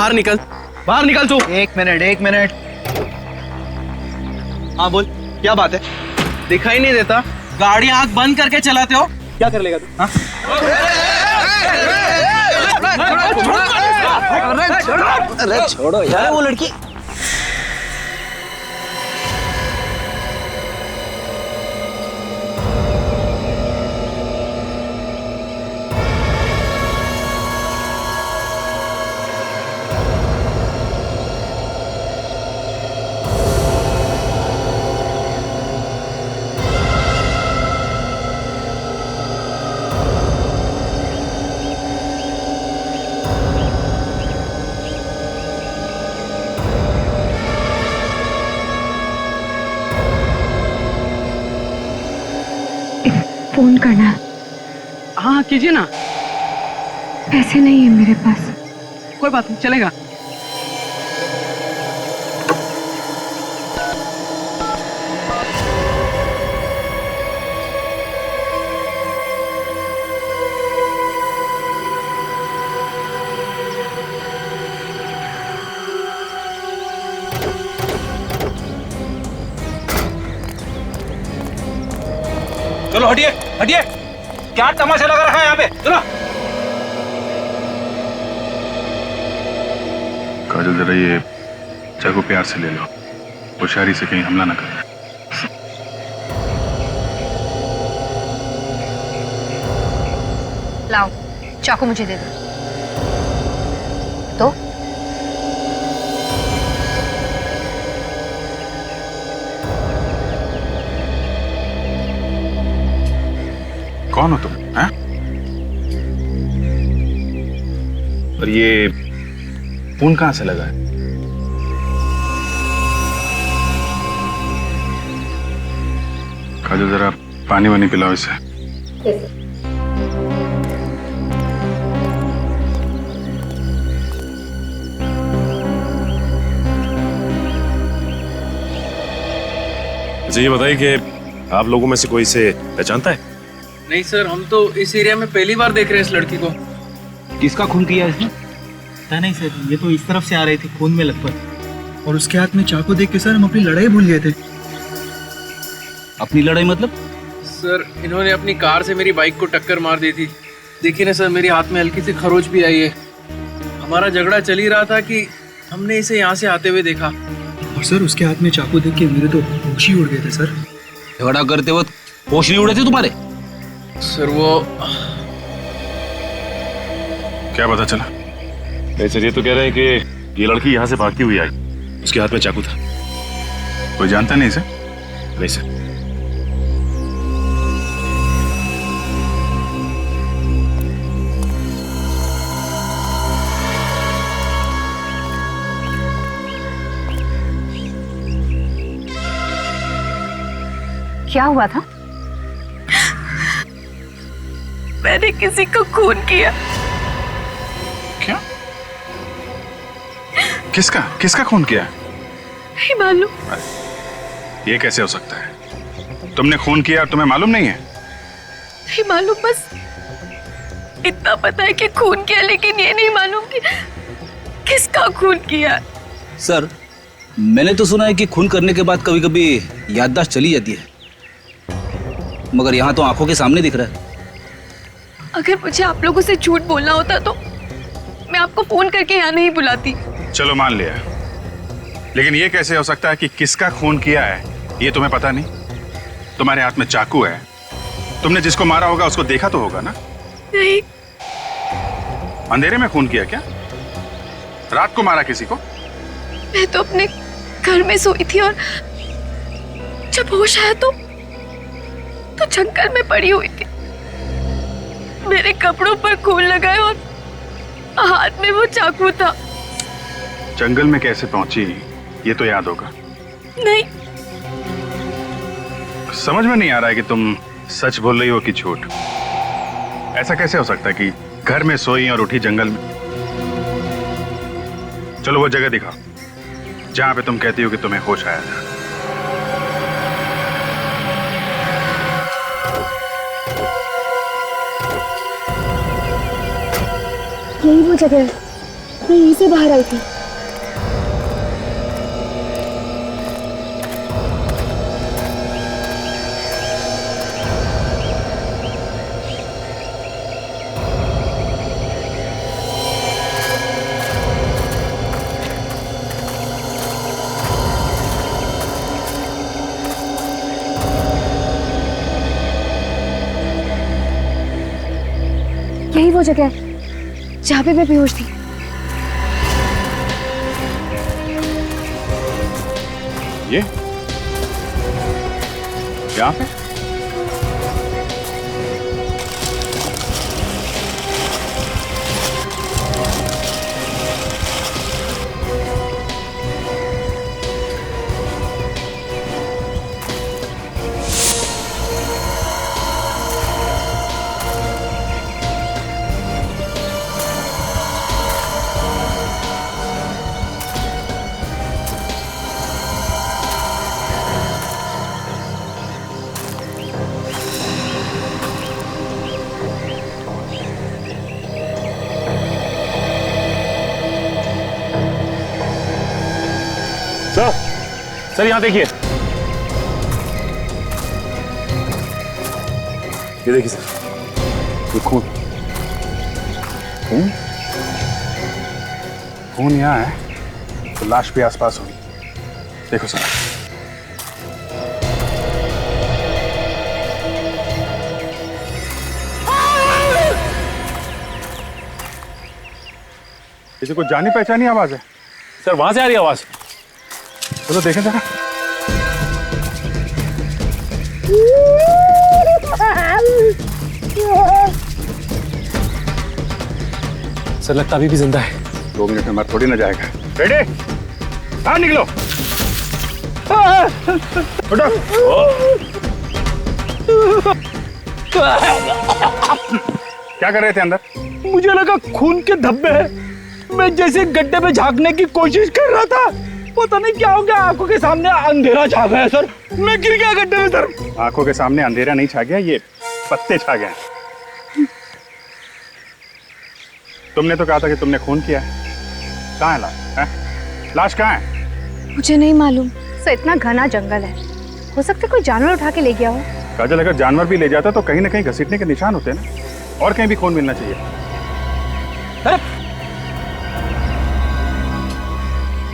बाहर निकल, बाहर निकल तू। एक मिनट। हाँ बोल, क्या बात है? दिखाई नहीं देता? गाड़ी आंख बंद करके चलाते हो, क्या कर लेगा तू? हाँ? अरे छोड़ो यार वो लड़की। फोन करना है। हाँ कीजिए ना। पैसे नहीं है मेरे पास। कोई बात नहीं, चलेगा। चलो हटिए हटिए, क्या तमाशा लगा रखा है यहाँ पे? चलो। काजल जरा ये चाकू प्यार से ले लो, होशियारी से कहीं हमला ना कर। लाओ चाकू मुझे दे दो। तो कौन हो तुम? हैं? और ये खून कहां से लगा है? काजल जरा पानी वानी पिलाओ इसे। मुझे ये बताइए कि आप लोगों में से कोई इसे पहचानता है? नहीं सर, हम तो इस एरिया में पहली बार देख रहे हैं इस लड़की को। किसका खून किया इसने? पता नहीं सर, ये तो इस तरफ से आ रही थी खून में लथपथ, और उसके हाथ में चाकू देख के सर हम अपनी लड़ाई भूल गए थे। अपनी लड़ाई मतलब? सर इन्होंने अपनी कार से मेरी बाइक को टक्कर मार दी थी। देखिए ना सर, मेरे हाथ में हल्की सी खरोच भी आई है। हमारा झगड़ा चल ही रहा था कि हमने इसे यहाँ से आते हुए देखा। और सर उसके हाथ में चाकू देख के मेरे तो होश ही उड़ गए थे सर। झगड़ा करते वक्त होश नहीं उड़े थे तुम्हारे? सर वो क्या पता चला? नहीं सर, ये तो कह रहे हैं कि ये लड़की यहाँ से भागती हुई आई, उसके हाथ में चाकू था। कोई जानता नहीं इसे? नहीं सर। क्या हुआ था? मैंने किसी को खून किया। क्या? किसका किसका खून किया? नहीं मालूम। ये कैसे हो सकता है? तुमने खून किया और तुम्हें मालूम नहीं है? नहीं मालूम, बस इतना पता है कि खून किया, लेकिन ये नहीं मालूम कि किसका खून किया। सर मैंने तो सुना है कि खून करने के बाद कभी कभी याददाश्त चली जाती है, मगर यहाँ तो आंखों के सामने दिख रहा है। अगर मुझे आप लोगों से झूठ बोलना होता तो मैं आपको फोन करके यहाँ नहीं बुलाती। चलो मान लिया, लेकिन ये कैसे हो सकता है कि किसका खून किया है ये तुम्हें पता नहीं? तुम्हारे हाथ में चाकू है, तुमने जिसको मारा होगा उसको देखा तो होगा ना? नहीं। अंधेरे में खून किया क्या? रात को मारा किसी को? मैं तो अपने घर में सोई थी और जब होश आया तो जंगल में पड़ी हुई थी। मेरे कपड़ों पर खून लगा है और हाथ में वो चाकू था। जंगल में कैसे पहुंची ये तो याद होगा। नहीं। समझ में नहीं आ रहा है कि तुम सच बोल रही हो कि झूठ। ऐसा कैसे हो सकता है कि घर में सोई और उठी जंगल में? चलो वो जगह दिखाओ जहां पे तुम कहती हो कि तुम्हें होश आया था। यही वो जगह है, मैं यहीं से बाहर आई थी। यही वो जगह है जहाँ पे मैं बेहोश थी। ये यहाँ पे? सर यहाँ देखिए, ये देखिए सर, ये खून खून खून यहाँ है तो लाश भी आसपास होगी। देखो सर, इसे कुछ जानी पहचानी आवाज है। सर वहां से आ रही है आवाज। चलो देखें जरा। सर लगता अभी भी जिंदा है। 2 मिनट में मर थोड़ी ना जाएगा। रेडी, बाहर निकलो। उठो। क्या कर रहे थे अंदर? मुझे लगा खून के धब्बे हैं। मैं जैसे गड्ढे में झांकने की कोशिश कर रहा था, पता नहीं क्या हो गया, आंखों के सामने अंधेरा छा गया सर। मैं गिर गया गड्ढे में सर। आंखों के सामने अंधेरा नहीं छा गया, ये पत्ते छा गए। तुमने तो कहा था कि तुमने खून किया है। कहाँ है लाश? हैं? लाश कहाँ है? मुझे नहीं मालूम। सर इतना घना जंगल है, हो सकता है कोई जानवर उठा के ले गया हो। काजल, अगर जानवर भी ले जाता तो कहीं ना कहीं घसीटने के निशान होते ना, और कहीं भी खून मिलना चाहिए।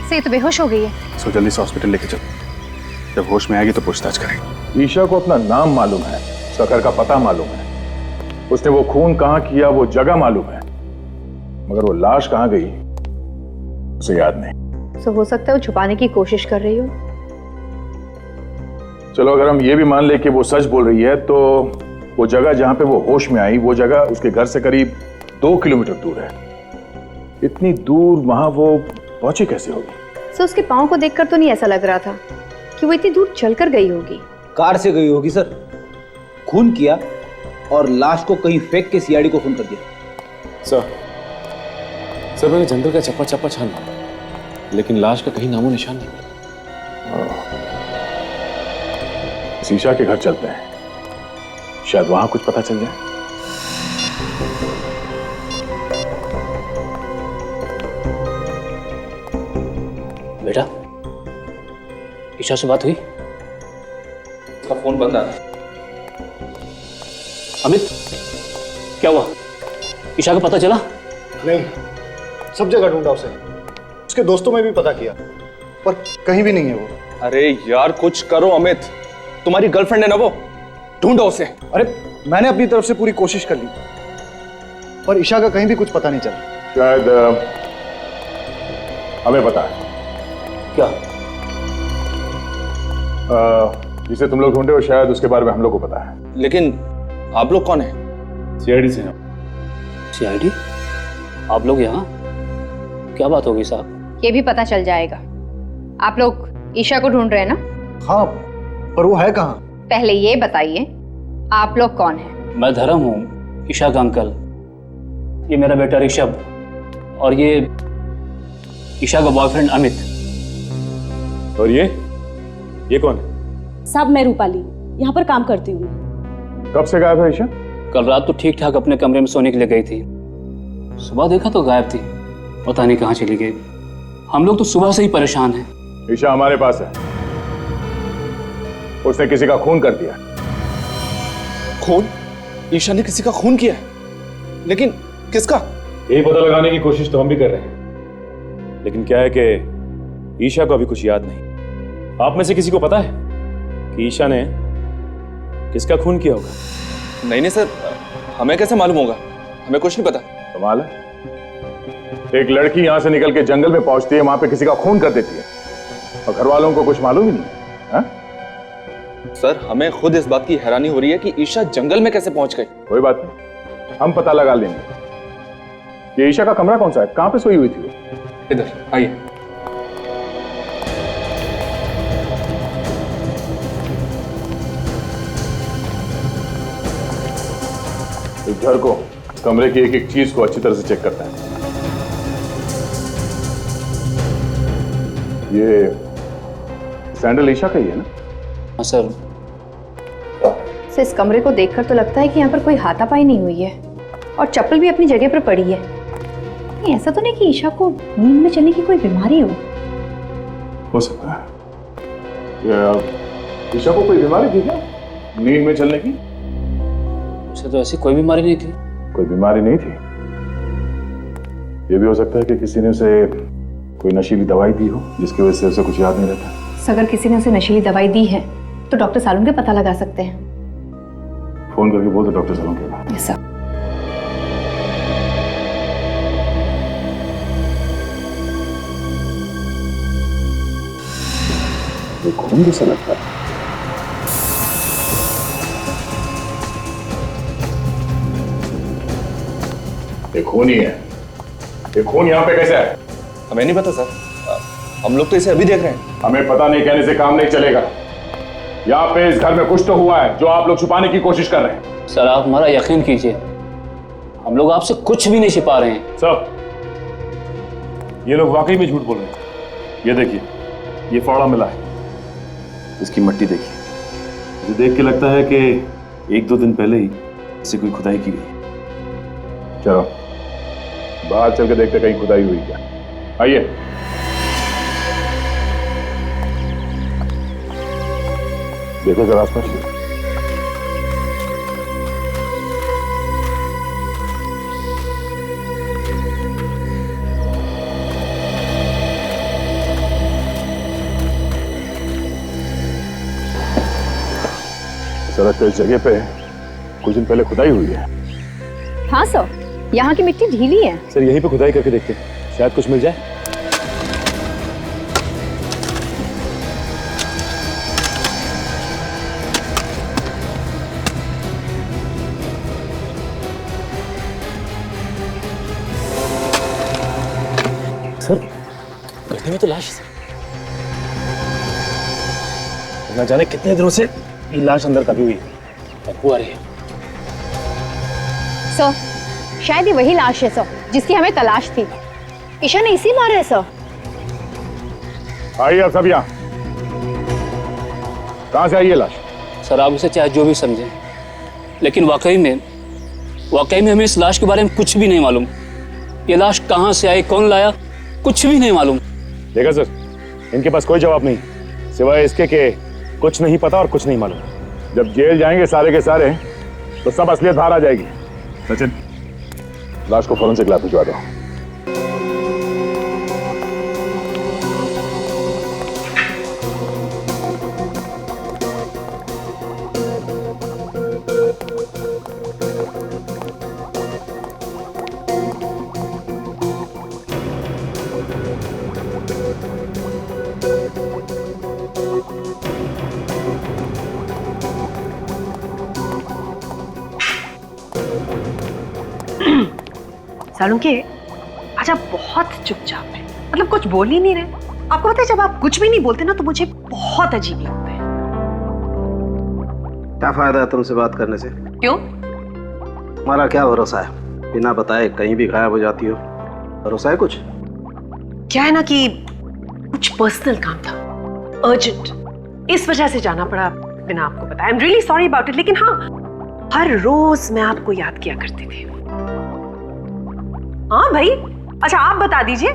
से तो बेहोश हो गई है। सो जल्दी से हॉस्पिटल लेके चलो। जब होश में आएगी तो पूछताछ करेंगे। ईशा को अपना नाम मालूम है, उसका घर का पता मालूम है, उसने वो खून कहाँ किया वो जगह मालूम है, मगर वो लाश कहाँ गई उसे याद नहीं। तो हो सकता है वो छुपाने की कोशिश कर रही हो। चलो अगर हम ये भी मान ले कि वो सच बोल रही है, तो वो जगह जहां पे वो होश में आई, वो जगह उसके घर से करीब 2 किलोमीटर दूर है। इतनी दूर वहां वो पहुंची कैसे होगी? सो उसके पाँव को देखकर तो नहीं ऐसा लग रहा था कि वो इतनी दूर चलकर गई होगी। कार से गई होगी सर, खून किया और लाश को कहीं फेंक के सीआईडी को फोन कर दिया। सर मैंने जंगल का चप्पा चप्पा छाना, लेकिन लाश का कहीं नामो निशान नहीं मिला। ईशा के घर चलते हैं, शायद वहां कुछ पता चल जाए। बेटा, ईशा से बात हुई? उसका फोन बंद आ रहा है। अमित, क्या हुआ? ईशा का पता चला? नहीं, सब जगह ढूंढा उसे, उसके दोस्तों में भी पता किया, पर कहीं भी नहीं है वो। अरे यार कुछ करो अमित, तुम्हारी गर्लफ्रेंड है ना वो, ढूंढो उसे। अरे मैंने अपनी तरफ से पूरी कोशिश कर ली, पर ईशा का कहीं भी कुछ पता नहीं चला। शायद हमें पता है। क्या? जिसे तुम लोग ढूंढे हो शायद उसके बारे में हम लोग को पता है। लेकिन आप लोग कौन है? सीआईडी से हैं। सीआईडी? आप लोग यहाँ? क्या बात होगी साहब? ये भी पता चल जाएगा। आप लोग ईशा को ढूंढ रहे हैं ना? हाँ, पर वो है कहाँ? पहले ये बताइए, आप लोग कौन हैं? मैं धर्म हूँ, ईशा का अंकल। ये मेरा बेटा ऋषभ और ये ईशा का बॉयफ्रेंड अमित। और ये कौन है? साहब मैं रूपाली, यहाँ पर काम करती हूँ। कब से गायब है ईशा? कल रात तो ठीक ठाक अपने कमरे में सोने के लिए गई थी, सुबह देखा तो गायब थी। पता नहीं कहाँ चली गई। हम लोग तो सुबह से ही परेशान हैं। ईशा हमारे पास है, उसने किसी का खून कर दिया। खून? ईशा ने किसी का खून किया है? लेकिन किसका? यही पता लगाने की कोशिश तो हम भी कर रहे हैं, लेकिन क्या है कि ईशा को अभी कुछ याद नहीं। आप में से किसी को पता है कि ईशा ने किसका खून किया होगा? नहीं नहीं सर, हमें कैसे मालूम होगा? हमें कुछ नहीं पता। कमाल है, एक लड़की यहां से निकल के जंगल में पहुंचती है, वहां पे किसी का खून कर देती है और घर वालों को कुछ मालूम ही नहीं है। सर हमें खुद इस बात की हैरानी हो रही है कि ईशा जंगल में कैसे पहुंच गई। कोई बात नहीं, हम पता लगा लेंगे। ये ईशा का कमरा कौन सा है? कहां पे सोई हुई थी वो? इधर आइए। इस घर को, कमरे की एक एक चीज को अच्छी तरह से चेक करता है। ये सैंडल ईशा का ही है ना? हाँ सर। इस कमरे को देखकर तो लगता है कि यहाँ पर कोई हाथापाई नहीं हुई है और चप्पल भी अपनी जगह पर पड़ी है। नहीं, ऐसा तो नहीं कि ईशा को नींद में चलने की कोई बीमारी हो सकता है। ईशा को कोई बीमारी थी क्या नींद में चलने की? उसे तो ऐसी कोई बीमारी नहीं थी। कोई बीमारी नहीं थी? ये भी हो सकता है कि किसी ने उसे कोई नशीली दवाई दी हो जिसकी वजह से उसे कुछ याद नहीं रहता। अगर किसी ने उसे नशीली दवाई दी है तो डॉक्टर सालुन के पता लगा सकते हैं। फोन करके बोल दो डॉक्टर सालुन के पास। Yes sir. ये खून जैसा लगता है। ये खून ही है। ये खून यहाँ पे कैसे है? हमें नहीं पता सर, हम लोग तो इसे अभी देख रहे हैं। हमें पता नहीं कहने से काम नहीं चलेगा। यहाँ पे इस घर में कुछ तो हुआ है जो आप लोग छुपाने की कोशिश कर रहे हैं। सर आप हमारा यकीन कीजिए, हम लोग आपसे कुछ भी नहीं छिपा रहे हैं। सब ये लोग वाकई में झूठ बोल रहे हैं। ये देखिए, ये फावड़ा मिला है, इसकी मट्टी देखिए। मुझे देख के लगता है कि 1-2 दिन पहले ही इसे कोई खुदाई की गई। चलो बाहर चल के देखते कहीं खुदाई हुई क्या। आइए। देखो जरा आसपास। सड़क पे इस जगह पे कुछ दिन पहले खुदाई हुई है। हाँ सर, यहाँ की मिट्टी ढीली है। सर यहीं पे खुदाई करके देखते हैं, शायद कुछ मिल जाए। सर गड्ढे में तो लाश है। ना जाने कितने दिनों से ये लाश अंदर दबी हुई है। बदबू आ रही है। सर शायद ये वही लाश है सर जिसकी हमें तलाश थी। ईशा ने इसी मारा है सर। आइए आप सब यहाँ। कहाँ से आई है लाश? सर आप इसे चाहे जो भी समझें, लेकिन वाकई में हमें इस लाश के बारे में कुछ भी नहीं मालूम। ये लाश कहाँ से आई, कौन लाया, कुछ भी नहीं मालूम। देखा सर, इनके पास कोई जवाब नहीं सिवाय इसके कि कुछ नहीं पता और कुछ नहीं मालूम। जब जेल जाएंगे सारे के सारे तो सब असलियत बाहर आ जाएगी। सचिन, लाश को फॉरेंसिक लैब भिजवा दो। सालुन के आज आप बहुत चुपचाप है, मतलब कुछ बोल ही नहीं रहे। आपको पता है जब आप कुछ भी नहीं बोलते ना तो मुझे बहुत अजीब लगता है। क्या फायदा है तुमसे बात करने से? क्यों? तुम्हारा क्या भरोसा है, बिना बताए कहीं भी गायब हो जाती हो। भरोसा है कुछ? क्या है ना कि कुछ पर्सनल काम था, अर्जेंट, इस वजह से जाना पड़ा बिना आपको बताया। I am really sorry about it. लेकिन हाँ, हर रोज मैं आपको याद किया करती थी। हाँ भाई, अच्छा आप बता दीजिए,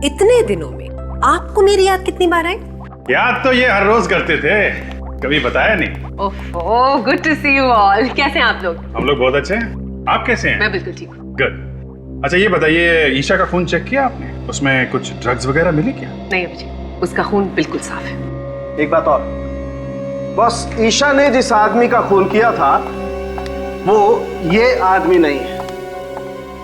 इतने दिनों में आपको मेरी याद कितनी बार आई? याद तो ये हर रोज करते थे, कभी बताया नहीं। Oh, good to see you all. कैसे हैं आप लोग? हम लोग बहुत अच्छे हैं, आप कैसे हैं? मैं बिल्कुल ठीक हूँ। गुड। अच्छा ये बताइए, ईशा का खून चेक किया आपने? उसमें कुछ ड्रग्स वगैरह मिली क्या? नहीं अभिजीत, उसका खून बिल्कुल साफ है। एक बात और, बस ईशा ने जिस आदमी का खून किया था वो ये आदमी नहीं है।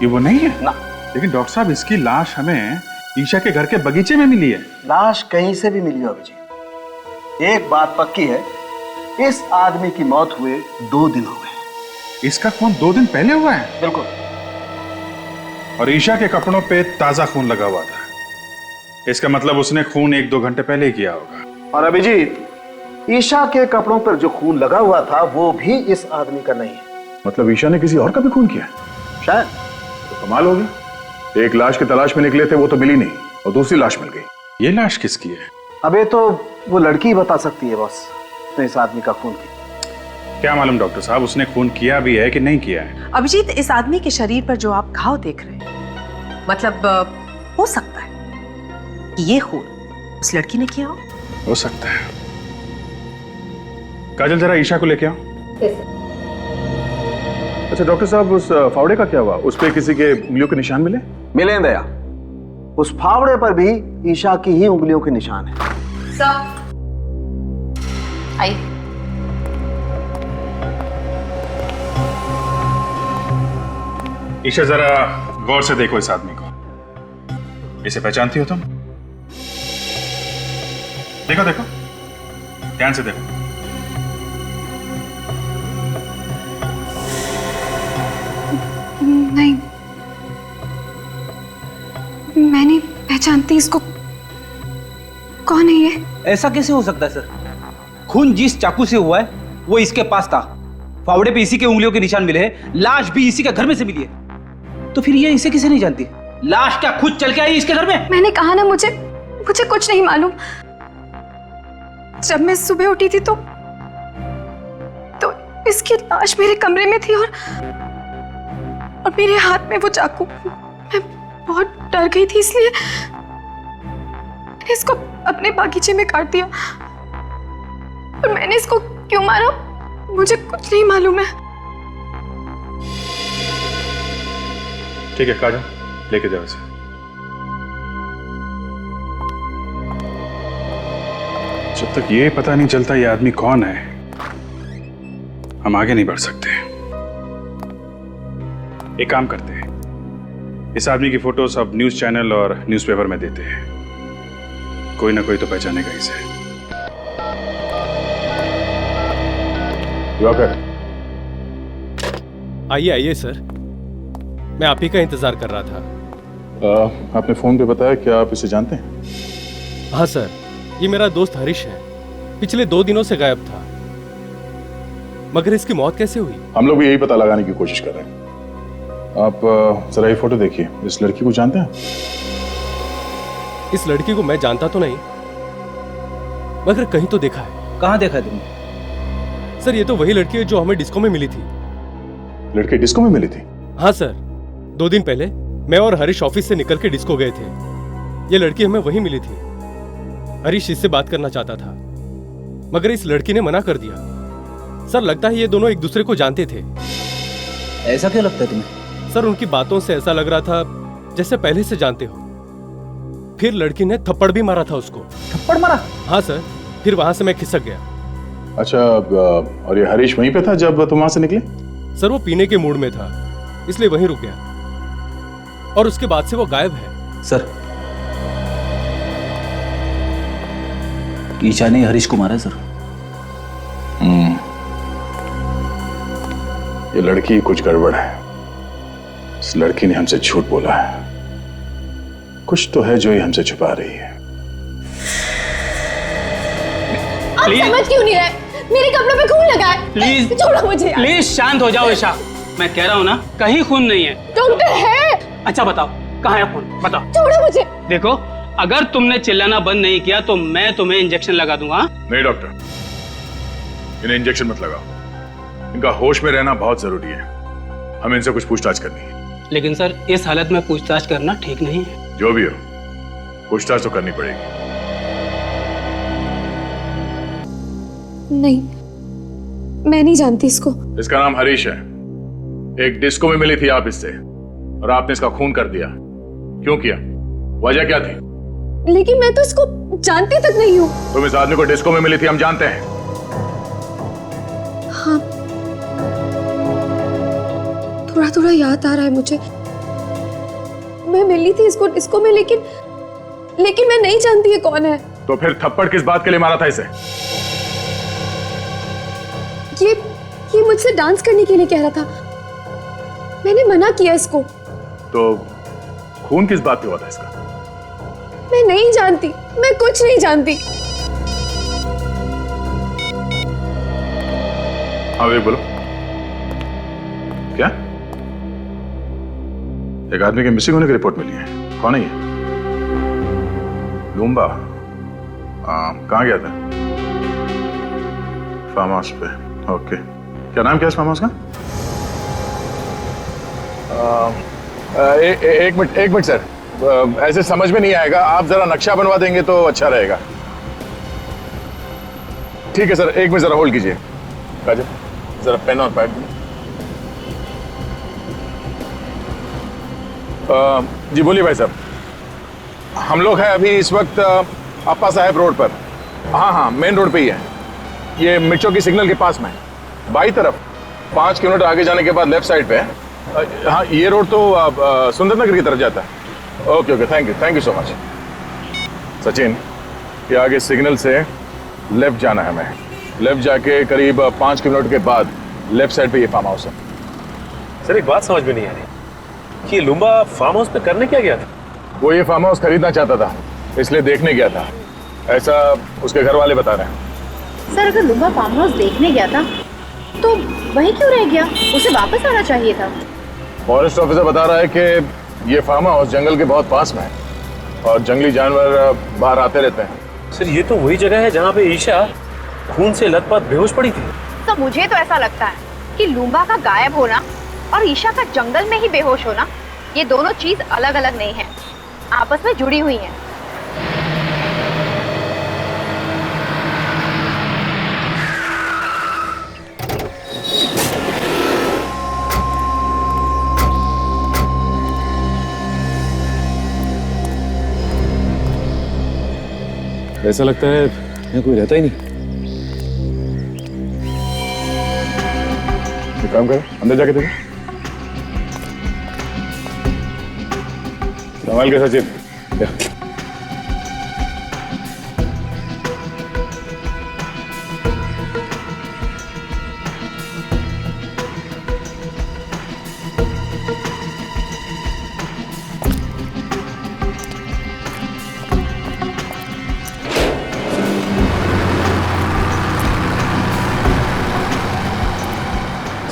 ये वो नहीं है ना। लेकिन डॉक्टर साहब, इसकी लाश हमें ईशा के घर के बगीचे में मिली है। लाश कहीं से भी मिली हो अभिजीत, एक बात पक्की है, इस आदमी की मौत हुए 2 दिन हो गए। इसका खून 2 दिन पहले हुआ है? बिल्कुल। और ईशा के कपड़ों पे ताजा खून लगा हुआ था, इसका मतलब उसने खून 1-2 घंटे पहले ही किया होगा। और अभिजीत, ईशा के कपड़ों पर जो खून लगा हुआ था वो भी इस आदमी का नहीं है। मतलब ईशा ने किसी और का भी खून किया? शायद। तो कमाल हो गया, एक लाश की तलाश में निकले थे, वो तो मिली नहीं, और दूसरी लाश मिल गई। ये लाश किसकी है? अबे तो वो लड़की ही बता सकती है बॉस, उसने इस आदमी का खून किया। क्या मालूम डॉक्टर साहब, उसने खून किया भी है कि नहीं किया है। अभिजीत, इस आदमी के शरीर पर जो आप घाव देख रहे हैं, मतलब हो सकता है कि ये खून उस लड़की ने किया हो सकता है। काजल, जरा ईशा को लेके आओ। अच्छा डॉक्टर साहब, उस फावड़े का क्या हुआ? उस पे किसी के उंगलियों के निशान मिले? मिले दया, उस फावड़े पर भी ईशा की ही उंगलियों के निशान है। सर आइए। ईशा, जरा गौर से देखो इस आदमी को, इसे पहचानती हो तुम? देखो देखो, ध्यान से देखो। नहीं, मैं नहीं पहचानती इसको। कौन है ये? ऐसा कैसे हो सकता है सर? खून जिस चाकू से हुआ है वो इसके पास था, फावड़े पे इसी के उंगलियों के निशान मिले हैं, लाश भी इसी के घर में से मिली है। तो फिर ये इसे किसे नहीं जानती? लाश क्या खुद चल के आई इसके घर में? मैंने कहा ना, मुझे कुछ नहीं मालूम। जब मैं सुबह उठी थी तो इसकी लाश मेरे कमरे में थी और मेरे हाथ में वो चाकू। मैं बहुत डर गई थी, इसलिए मैंने इसको अपने बागीचे में काट दिया। और मैंने इसको क्यों मारा मुझे कुछ नहीं मालूम है। ठीक है काजल, लेके जाओ इसे। जब तक ये पता नहीं चलता ये आदमी कौन है, हम आगे नहीं बढ़ सकते। एक काम करते हैं, इस आदमी की फोटो सब न्यूज चैनल और न्यूज़पेपर में देते हैं, कोई ना कोई तो पहचानेगा इसे। आइए आइए सर, मैं आप ही का इंतजार कर रहा था। आपने फोन पे बताया, क्या आप इसे जानते हैं? हाँ सर, ये मेरा दोस्त हरीश है, पिछले 2 दिनों से गायब था। मगर इसकी मौत कैसे हुई? हम लोग भी यही पता लगाने की कोशिश कर रहे हैं। आप जरा ये फोटो देखिए, इस लड़की को जानते हैं? इस लड़की को मैं जानता तो नहीं, मगर कहीं तो देखा है। कहाँ देखा है तुमने? सर ये तो वही लड़की है जो हमें डिस्को में मिली थी। लड़की डिस्को में मिली थी? हाँ सर, 2 दिन पहले मैं और हरीश ऑफिस से निकल के डिस्को गए थे। ये लड़की हमें वहीं मिली थी। हरीश इससे बात करना चाहता था, मगर इस लड़की ने मना कर दिया। सर लगता है ये दोनों एक दूसरे को जानते थे। ऐसा क्यों लगता है तुम्हें? सर उनकी बातों से ऐसा लग रहा था जैसे पहले से जानते हो। फिर लड़की ने थप्पड़ भी मारा था उसको। थप्पड़ मारा? हाँ सर, फिर वहां से मैं खिसक गया। अच्छा, और ये हरीश वहीं पे था जब तुम वहां से निकले? सर वो पीने के मूड में था, इसलिए वहीं रुक गया और उसके बाद से वो गायब है। सर ईशा ने हरीश को मारा है सर। ये लड़की कुछ गड़बड़ है। इस लड़की ने हमसे झूठ बोला है, कुछ तो है जो ये हमसे छुपा रही है। आप समझ क्यों नहीं रहे? मेरे कपड़ों पे खून लगा है। प्लीज छोड़ो मुझे यार। प्लीज शांत हो जाओ ईशा, मैं कह रहा हूँ ना कहीं खून नहीं है। डॉक्टर है। अच्छा बताओ कहाँ है खून, बताओ। छोड़ो मुझे। देखो अगर तुमने चिल्लाना बंद नहीं किया तो मैं तुम्हें इंजेक्शन लगा दूंगा। नहीं डॉक्टर, इन्हें इंजेक्शन मत लगाओ, इनका होश में रहना बहुत जरूरी है। हमें इनसे कुछ पूछताछ करनी है। लेकिन सर इस हालत में पूछताछ करना ठीक नहीं है। जो भी हो, पूछताछ तो करनी पड़ेगी। नहीं, मैं नहीं जानती इसको। इसका नाम हरीश है। एक डिस्को में मिली थी आप इससे और आपने इसका खून कर दिया। क्यों किया? वजह क्या थी? लेकिन मैं तो इसको जानती तक नहीं हूँ। तुम इस आदमी को डिस्को में मिली थी, हम जानते हैं। हाँ, थोड़ा थोड़ा याद आ रहा है मुझे। मैं मिली थी इसको डिस्को में, लेकिन मैं नहीं जानती ये कौन है। तो फिर थप्पड़ किस बात के लिए मारा था इसे? ये मुझसे डांस करने के लिए कह रहा था। मैंने मना किया इसको। तो खून किस बात पे हुआ था इसका? मैं नहीं जानती, मैं कुछ नहीं जानती। हाँ वे बोलो, क्या? एक आदमी के मिसिंग होने की रिपोर्ट मिली है। कौन है ये? लूम्बा। कहाँ गया था? फार्म हाउस पे। ओके, क्या नाम क्या है इस फार्म हाउस का? एक मिनट सर, ऐसे समझ में नहीं आएगा। आप जरा नक्शा बनवा देंगे तो अच्छा रहेगा। ठीक है सर, एक मिनट जरा होल्ड कीजिए। काजल, जरा पेन और पैड दें। जी बोलिए भाई साहब। हम लोग हैं अभी इस वक्त अप्पा साहब रोड पर। हाँ, मेन रोड पे ही है। ये मिर्चों की सिग्नल के पास में है, बाई तरफ 5 किलोमीटर आगे जाने के बाद लेफ्ट साइड पे है। हाँ, ये रोड तो सुंदरनगर की तरफ जाता है। Okay, thank you so much. Sachin, ये आगे सिग्नल से लेफ्ट जाना है हमें। लेफ्ट जाके करीब 5 किलोमीटर के बाद लेफ्ट साइड पे ये फार्म हाउस है। सर एक बात समझ में नहीं आ रही कि लुम्बा फार्म हाउस पे करने क्या गया था? वो ये फार्म हाउस खरीदना चाहता था, इसलिए देखने गया था, ऐसा उसके घर वाले बता रहे हैं। सर, अगर लुम्बा फार्म हाउस देखने गया था तो वहीं क्यों रह गया? उसे वापस आना चाहिए था। फॉरेस्ट ऑफिसर बता रहा है कि ये फार्म हाउस जंगल के बहुत पास में है और जंगली जानवर बाहर आते रहते हैं। सर ये तो वही जगह है जहाँ पे ईशा खून से लथपथ बेहोश पड़ी थी। तो मुझे तो ऐसा लगता है कि लुम्बा का गायब होना और ईशा का जंगल में ही बेहोश होना, ये दोनों चीज अलग अलग नहीं है, आपस में जुड़ी हुई हैं। ऐसा लगता है यहाँ कोई रहता ही नहीं। एक काम करो, अंदर जाके देखो। संभाल के सचिन।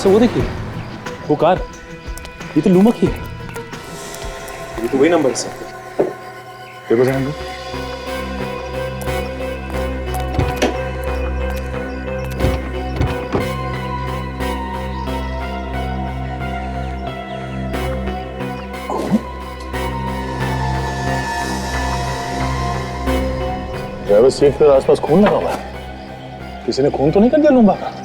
वो देखिए, वो कार, ये तो लुम्बा की है। ये तो वही नंबर है सर। देखो जरा। ड्राइवर सीट पर आसपास खून लगा हुआ है। किसी ने खून तो नहीं कर दिया लुम्बा का?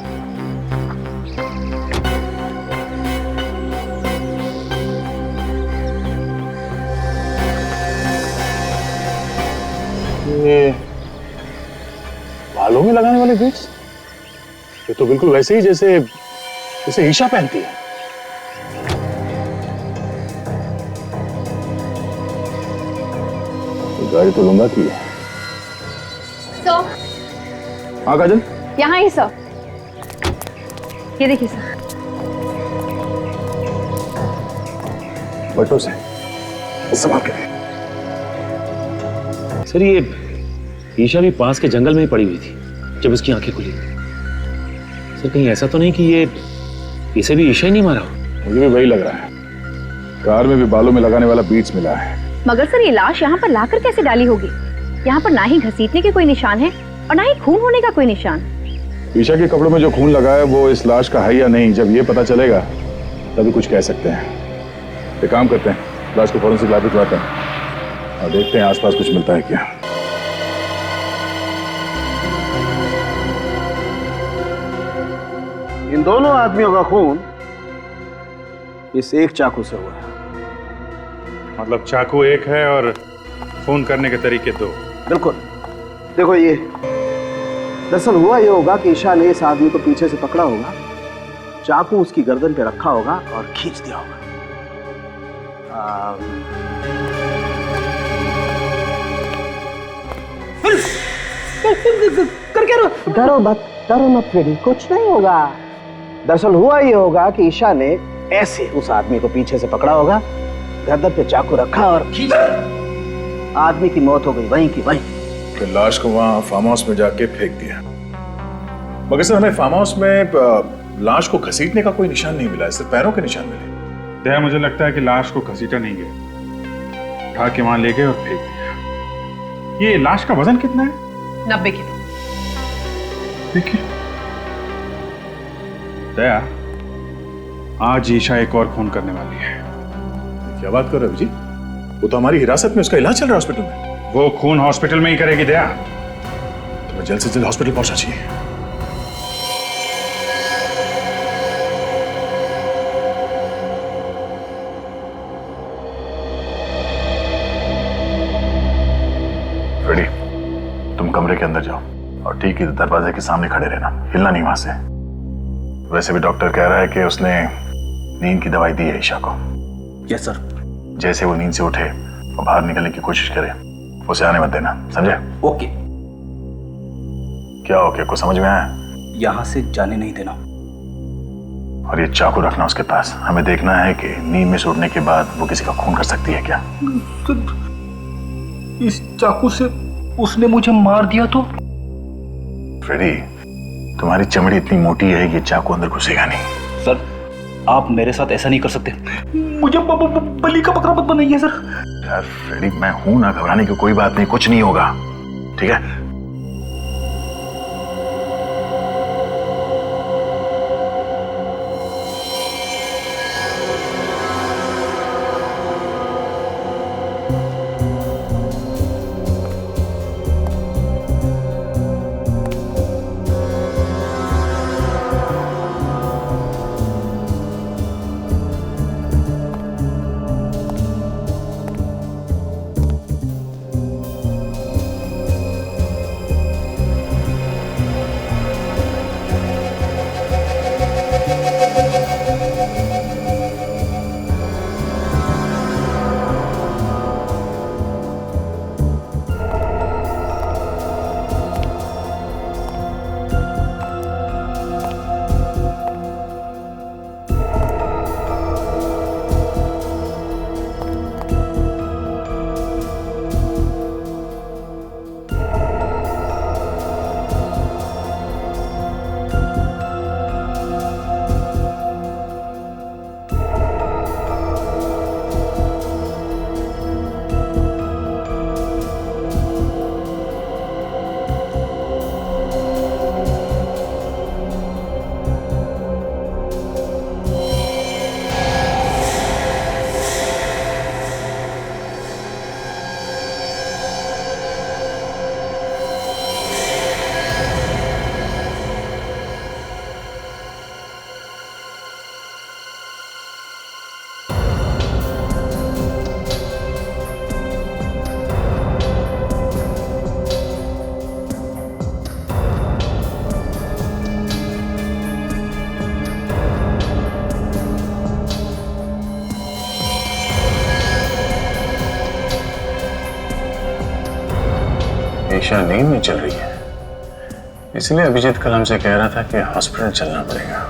ये बालों में लगाने वाले बीट्स, ये तो बिल्कुल वैसे ही जैसे ईशा पहनती है। गाड़ी तो लुम्बा की है। सर, हाँ काजल, यहाँ ही सर, ये देखिए सर। बटो से संभाल के। सर ये ईशा भी पास के जंगल में ही पड़ी हुई थी जब उसकी आंखें खुली। सर कहीं ऐसा तो नहीं कि ये इसे भी ईशा ही नहीं मारा हो? मुझे भी वही लग रहा है। कार में भी बालों में लगाने वाला बीट्स मिला है। मगर सर, ये लाश यहाँ पर लाकर कैसे डाली होगी? यहाँ पर ना ही घसीटने के कोई निशान है और ना ही खून होने का कोई निशान। ईशा के कपड़ों में जो खून लगा है वो इस लाश का है या नहीं, जब ये पता चलेगा तभी कुछ कह सकते हैं। एक काम करते हैं, लाश को फॉरेंसिक लैब भिजवाते हैं और देखते हैं आसपास कुछ मिलता है क्या। इन दोनों आदमियों का खून इस एक चाकू से हुआ है। मतलब चाकू एक है और खून करने के तरीके दो। बिल्कुल। देखो ये दरअसल हुआ ये होगा कि ईशा ने इस आदमी को पीछे से पकड़ा होगा, चाकू उसकी गर्दन पे रखा होगा और खींच दिया होगा। कर क्या रहो? डरो मत फ्रेडी, कुछ नहीं होगा। दरअसल हुआ ये होगा कि ईशा ने ऐसे उस आदमी को पीछे से पकड़ा होगा, गर्दन पे चाकू रखा और खींच दिया। आदमी की मौत हो गई वहीं की वहीं। फिर लाश को वहां फार्म हाउस में जाके फेंक दिया। मगर सर हमें फार्म हाउस में लाश को घसीटने का कोई निशान नहीं मिला, सिर्फ पैरों के निशान मिले। दया, मुझे लगता है कि लाश को घसीटा नहीं गया, उठा के वहां ले गए और फेंक दिया। ये लाश का वजन कितना है? 90 किलो। देखिए दया, आज ईशा एक और खून करने वाली है। क्या बात कर रहे हो जी? वो तो हमारी हिरासत में, उसका इलाज चल रहा है हॉस्पिटल में। वो खून हॉस्पिटल में ही करेगी दया। तुम्हें जल्द से जल्द हॉस्पिटल पहुंचना चाहिए। फ्रेडी, तुम कमरे के अंदर जाओ और ठीक इस दरवाजे के सामने खड़े रहना, हिलना नहीं वहां से। वैसे भी डॉक्टर कह रहा है कि उसने नींद की दवाई दी है ईशा को। Yes sir. जैसे वो नींद से उठे और बाहर निकलने की कोशिश करे, उसे आने मत देना, समझे? ओके। क्या ओके? कुछ समझ में आया? यहां से जाने नहीं देना। और ये चाकू रखना उसके पास। हमें देखना है कि नींद में से उठने के बाद वो किसी का खून कर सकती है क्या। इस चाकू से उसने मुझे मार दिया तो? फ्रेडी, तुम्हारी चमड़ी इतनी मोटी है, ये चाकू अंदर घुसेगा नहीं। सर, आप मेरे साथ ऐसा नहीं कर सकते। मुझे बलि का बकरा मत बनाइए सर। यार फ्रेडी, मैं हूं ना, घबराने की कोई बात नहीं, कुछ नहीं होगा, ठीक है? ईशा नींद में चल रही है, इसलिए अभिजीत कल हमसे कह रहा था कि हॉस्पिटल चलना पड़ेगा।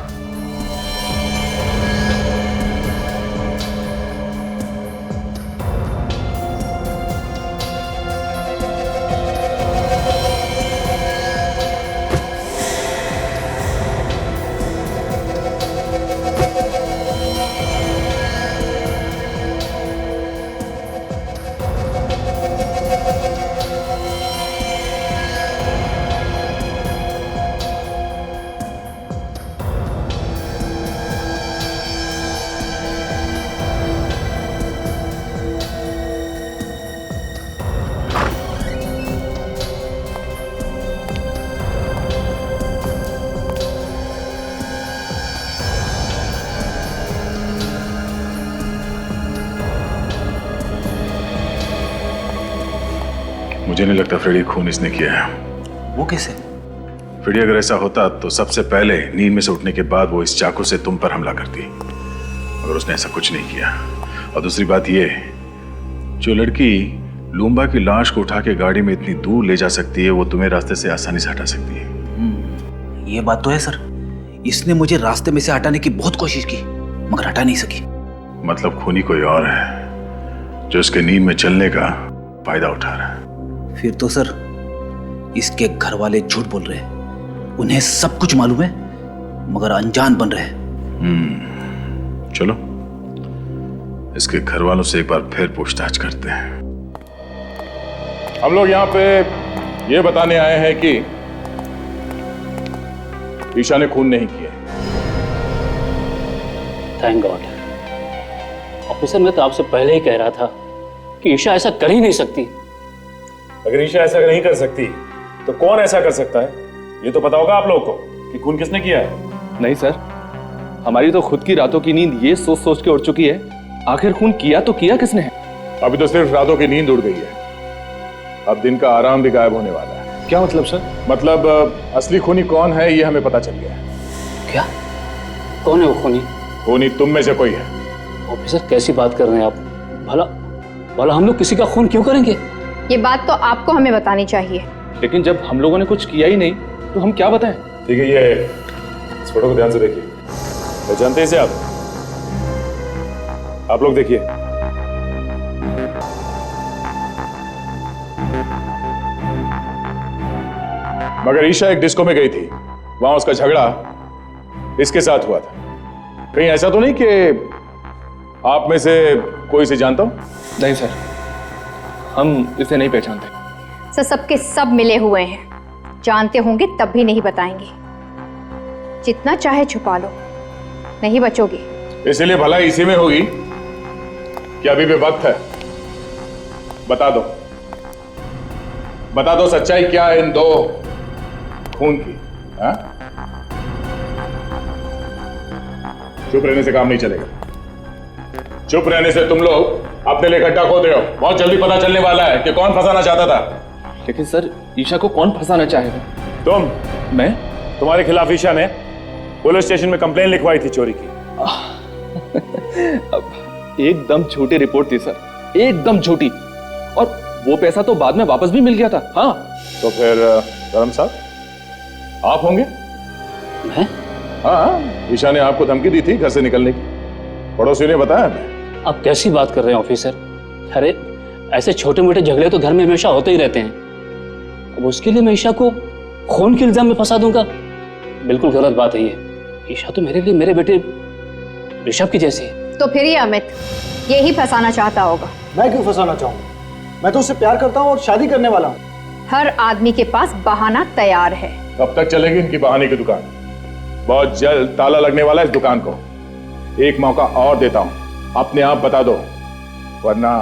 नहीं लगता फ्रेडी खून इसने किया है। वो कैसे? फ्रेडी अगर ऐसा होता तो सबसे पहले नींद में से उठने के बाद वो इस चाकू से तुम पर हमला करती, मगर उसने ऐसा कुछ नहीं किया। और दूसरी बात ये, जो लड़की लूम्बा की लाश को उठा के गाड़ी में इतनी दूर ले जा सकती है, वो तुम्हें रास्ते से आसानी से हटा सकती है। ये बात तो है सर, इसने मुझे रास्ते में से हटाने की बहुत कोशिश की मगर हटा नहीं सकी। मतलब खूनी कोई और है जो इसके नींद में चलने का फायदा उठा रहा है। फिर तो सर इसके घर वाले झूठ बोल रहे हैं, उन्हें सब कुछ मालूम है मगर अनजान बन रहे हैं। चलो इसके घर वालों से एक बार फिर पूछताछ करते हैं। हम लोग यहाँ पे ये बताने आए हैं कि ईशा ने खून नहीं किया। Thank God. ऑफिसर, मैं तो आपसे पहले ही कह रहा था कि ईशा ऐसा कर ही नहीं सकती। अगर ईशा ऐसा नहीं कर सकती तो कौन ऐसा कर सकता है, ये तो पता होगा आप लोगों को कि खून किसने किया है। नहीं सर, हमारी तो खुद की रातों की नींद ये सोच सोच के उड़ चुकी है, आखिर खून किया तो किया किसने है। अभी तो सिर्फ रातों की नींद उड़ गई है, अब दिन का आराम भी गायब होने वाला है। क्या मतलब सर? मतलब असली खूनी कौन है ये हमें पता चल गया है। क्या? कौन है वो खूनी? खूनी तुम में से कोई है। ऑफिसर, कैसी बात कर रहे हैं आप? भला भला हम लोग किसी का खून क्यों करेंगे? ये बात तो आपको हमें बतानी चाहिए। लेकिन जब हम लोगों ने कुछ किया ही नहीं तो हम क्या बताएं? ठीक है, ये इस फोटो को ध्यान से देखिए। पहचानते हैं इसे आप लोग देखिए। मगर ईशा एक डिस्को में गई थी, वहां उसका झगड़ा इसके साथ हुआ था। कहीं ऐसा तो नहीं कि आप में से कोई इसे जानता हो? नहीं सर, हम इसे नहीं पहचानते। सर सबके सब मिले हुए हैं, जानते होंगे तब भी नहीं बताएंगे। जितना चाहे छुपा लो, नहीं बचोगे। इसीलिए भलाई इसी में होगी कि अभी भी वक्त है। बता दो सच्चाई क्या है इन दो खून की। हाँ? चुप रहने से काम नहीं चलेगा। चुप रहने से तुम लोग अपने लिए गड्ढा खोद रहे हो। बहुत जल्दी पता चलने वाला है कि कौन फंसाना चाहता था। लेकिन सर, ईशा को कौन फंसाना चाहेगा? तुम। मैं? तुम्हारे खिलाफ ईशा ने पुलिस स्टेशन में कंप्लेन लिखवाई थी चोरी की। एकदम झूठी रिपोर्ट थी सर, एकदम झूठी। और वो पैसा तो बाद में वापस भी मिल गया था। हाँ। तो फिर धर्म साहब आप होंगे? मैं? हाँ, ईशा ने आपको धमकी दी थी घर से निकलने की, पड़ोसियों ने बताया हमें। आप कैसी बात कर रहे हैं ऑफिसर? अरे ऐसे छोटे मोटे झगड़े तो घर में हमेशा होते ही रहते हैं। अब उसके लिए मैं ईशा को खून के इल्जाम में फंसा दूंगा? बिल्कुल गलत बात है ये। ईशा तो मेरे लिए मेरे बेटे ऋषभ की जैसी है। तो फिर ये अमित यही फंसाना चाहता होगा। मैं क्यों फंसाना चाहूंगा? मैं तो उससे प्यार करता हूँ और शादी करने वाला हूँ। हर आदमी के पास बहाना तैयार है। कब तक चलेगी इनकी बहाने की दुकान? बहुत जल्द ताला लगने वाला है इस दुकान को। एक मौका और देता हूं, अपने आप बता दो, वरना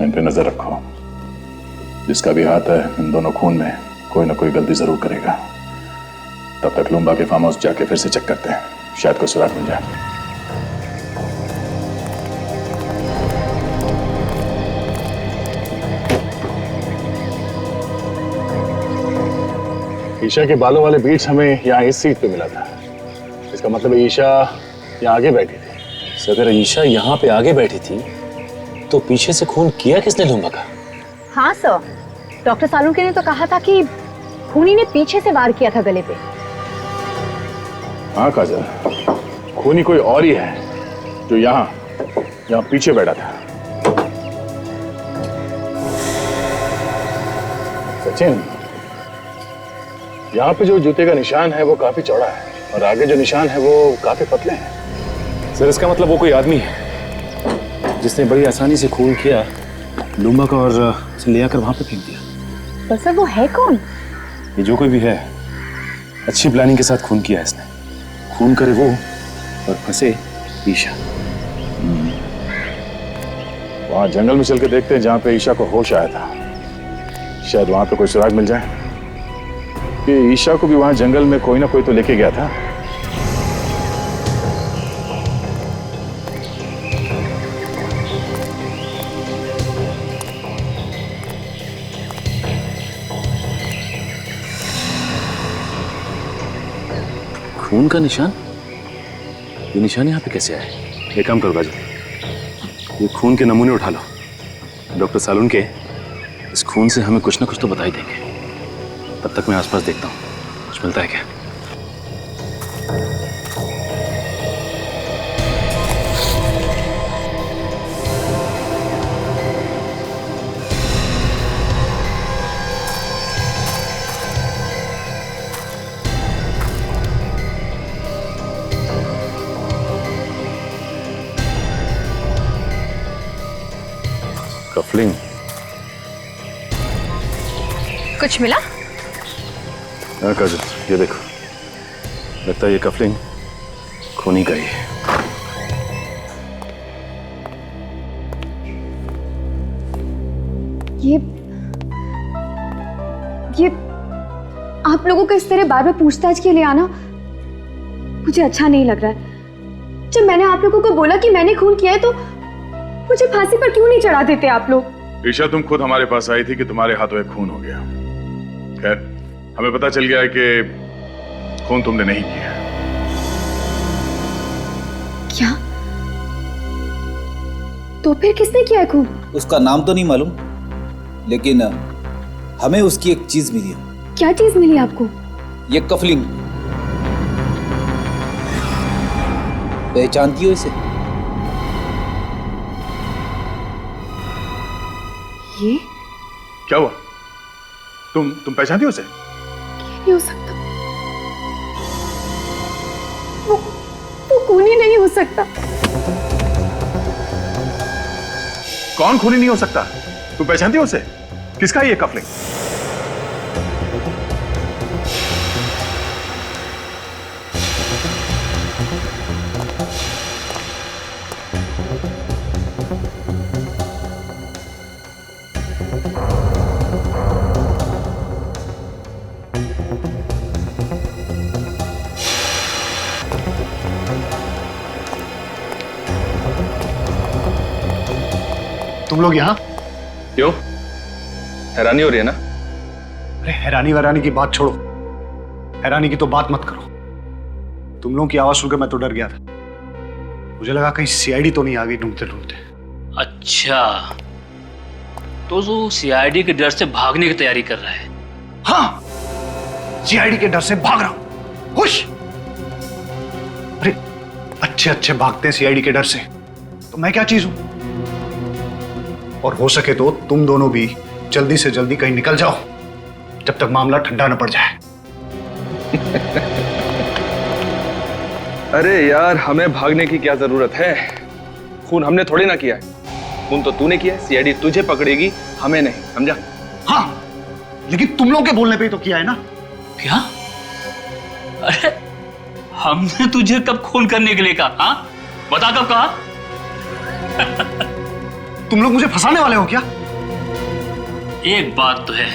इन पे नजर रखो। जिसका भी हाथ है इन दोनों खून में, कोई ना कोई गलती जरूर करेगा। तब तक लूम्बा के फार्म हाउस जाके फिर से चेक करते हैं, शायद कोई सुराग मिल जाए। ईशा के बालों वाले बीट्स हमें यहाँ इस सीट पे मिला था। इसका मतलब ईशा यहाँ आगे बैठी थी। अगर ईशा यहाँ पे आगे बैठी थी तो पीछे से खून किया किसने लूम्बा का? हाँ सर, डॉक्टर सालुंके ने तो कहा था कि खूनी ने पीछे से वार किया था गले पे। हाँ काजल, खूनी कोई और ही है जो यहाँ पीछे बैठा था। सचिन, यहाँ पे जो जूते का निशान है वो काफी चौड़ा है और आगे जो निशान है वो काफी पतले हैं। सर इसका मतलब वो कोई आदमी है जिसने बड़ी आसानी से खून किया लूम्बा का और उसे ले आकर वहां पे फेंक दिया। पर सर वो है कौन? ये जो कोई भी है, अच्छी प्लानिंग के साथ खून किया है इसने। खून करे वो और फंसे ईशा। वहां जंगल में चल के देखते हैं जहां पे ईशा को होश आया था, शायद वहां पे कोई सुराग मिल जाए कि ईशा को भी वहां जंगल में कोई ना कोई तो लेके गया था। खून का निशान? ये निशान यहाँ पे कैसे आए? एक काम करो बाजू, ये खून के नमूने उठा लो। डॉक्टर सालुन के इस खून से हमें कुछ ना कुछ तो बता ही देंगे। तब तक मैं आसपास देखता हूँ, कुछ मिलता है क्या। कफलिंग। कुछ मिला? हाँ काजल, ये देखो, लगता है ये कफलिंग खूनी का ही है। ये आप लोगों को इस तरह बार बार पूछताछ के लिए आना मुझे अच्छा नहीं लग रहा है। जब मैंने आप लोगों को बोला कि मैंने खून किया है तो मुझे फांसी पर क्यों नहीं चढ़ा देते आप लोग? ईशा, तुम खुद हमारे पास आई थी कि तुम्हारे हाथों एक खून हो गया। खैर, हमें पता चल गया है कि खून तुमने नहीं किया। क्या? तो फिर किसने किया है खून? उसका नाम तो नहीं मालूम, लेकिन हमें उसकी एक चीज मिली है। क्या चीज मिली आपको? ये कफलिंग। पहचानती हो इसे? ये क्या हुआ? तुम पहचानती हो उसे? नहीं हो सकता, वो खूनी नहीं हो सकता। कौन खूनी नहीं हो सकता? तुम पहचानती हो उसे? किसका है ये कफलिंग? तुम लोग यहाँ? क्यों, हैरानी हो रही है ना? अरे हैरानी वैरानी की बात छोड़ो, हैरानी की तो बात मत करो। तुम लोगों की आवाज सुनकर मैं तो डर गया था। मुझे लगा कहीं सीआईडी तो नहीं आ गई ढूंढते ढूंढते। अच्छा, तो वो सीआईडी के डर से भागने की तैयारी कर रहा है? हाँ, सीआईडी के डर से भाग रहा हूं। खुश? अरे अच्छे अच्छे भागते हैं सीआईडी के डर से, तो मैं क्या चीज हूं? और हो सके तो तुम दोनों भी जल्दी से जल्दी कहीं निकल जाओ, जब तक मामला ठंडा न पड़ जाए। अरे यार, हमें भागने की क्या जरूरत है? खून हमने थोड़ी ना किया है, खून तो तूने किया है। सीआईडी तुझे पकड़ेगी, हमें नहीं, समझा? हाँ, लेकिन तुम लोगों के बोलने पे ही तो किया है ना। क्या? अरे हमने तुझे कब खून करने के लिए कहा? हाँ, बता कब कहा? तुम लोग मुझे फंसाने वाले हो क्या? एक बात तो है,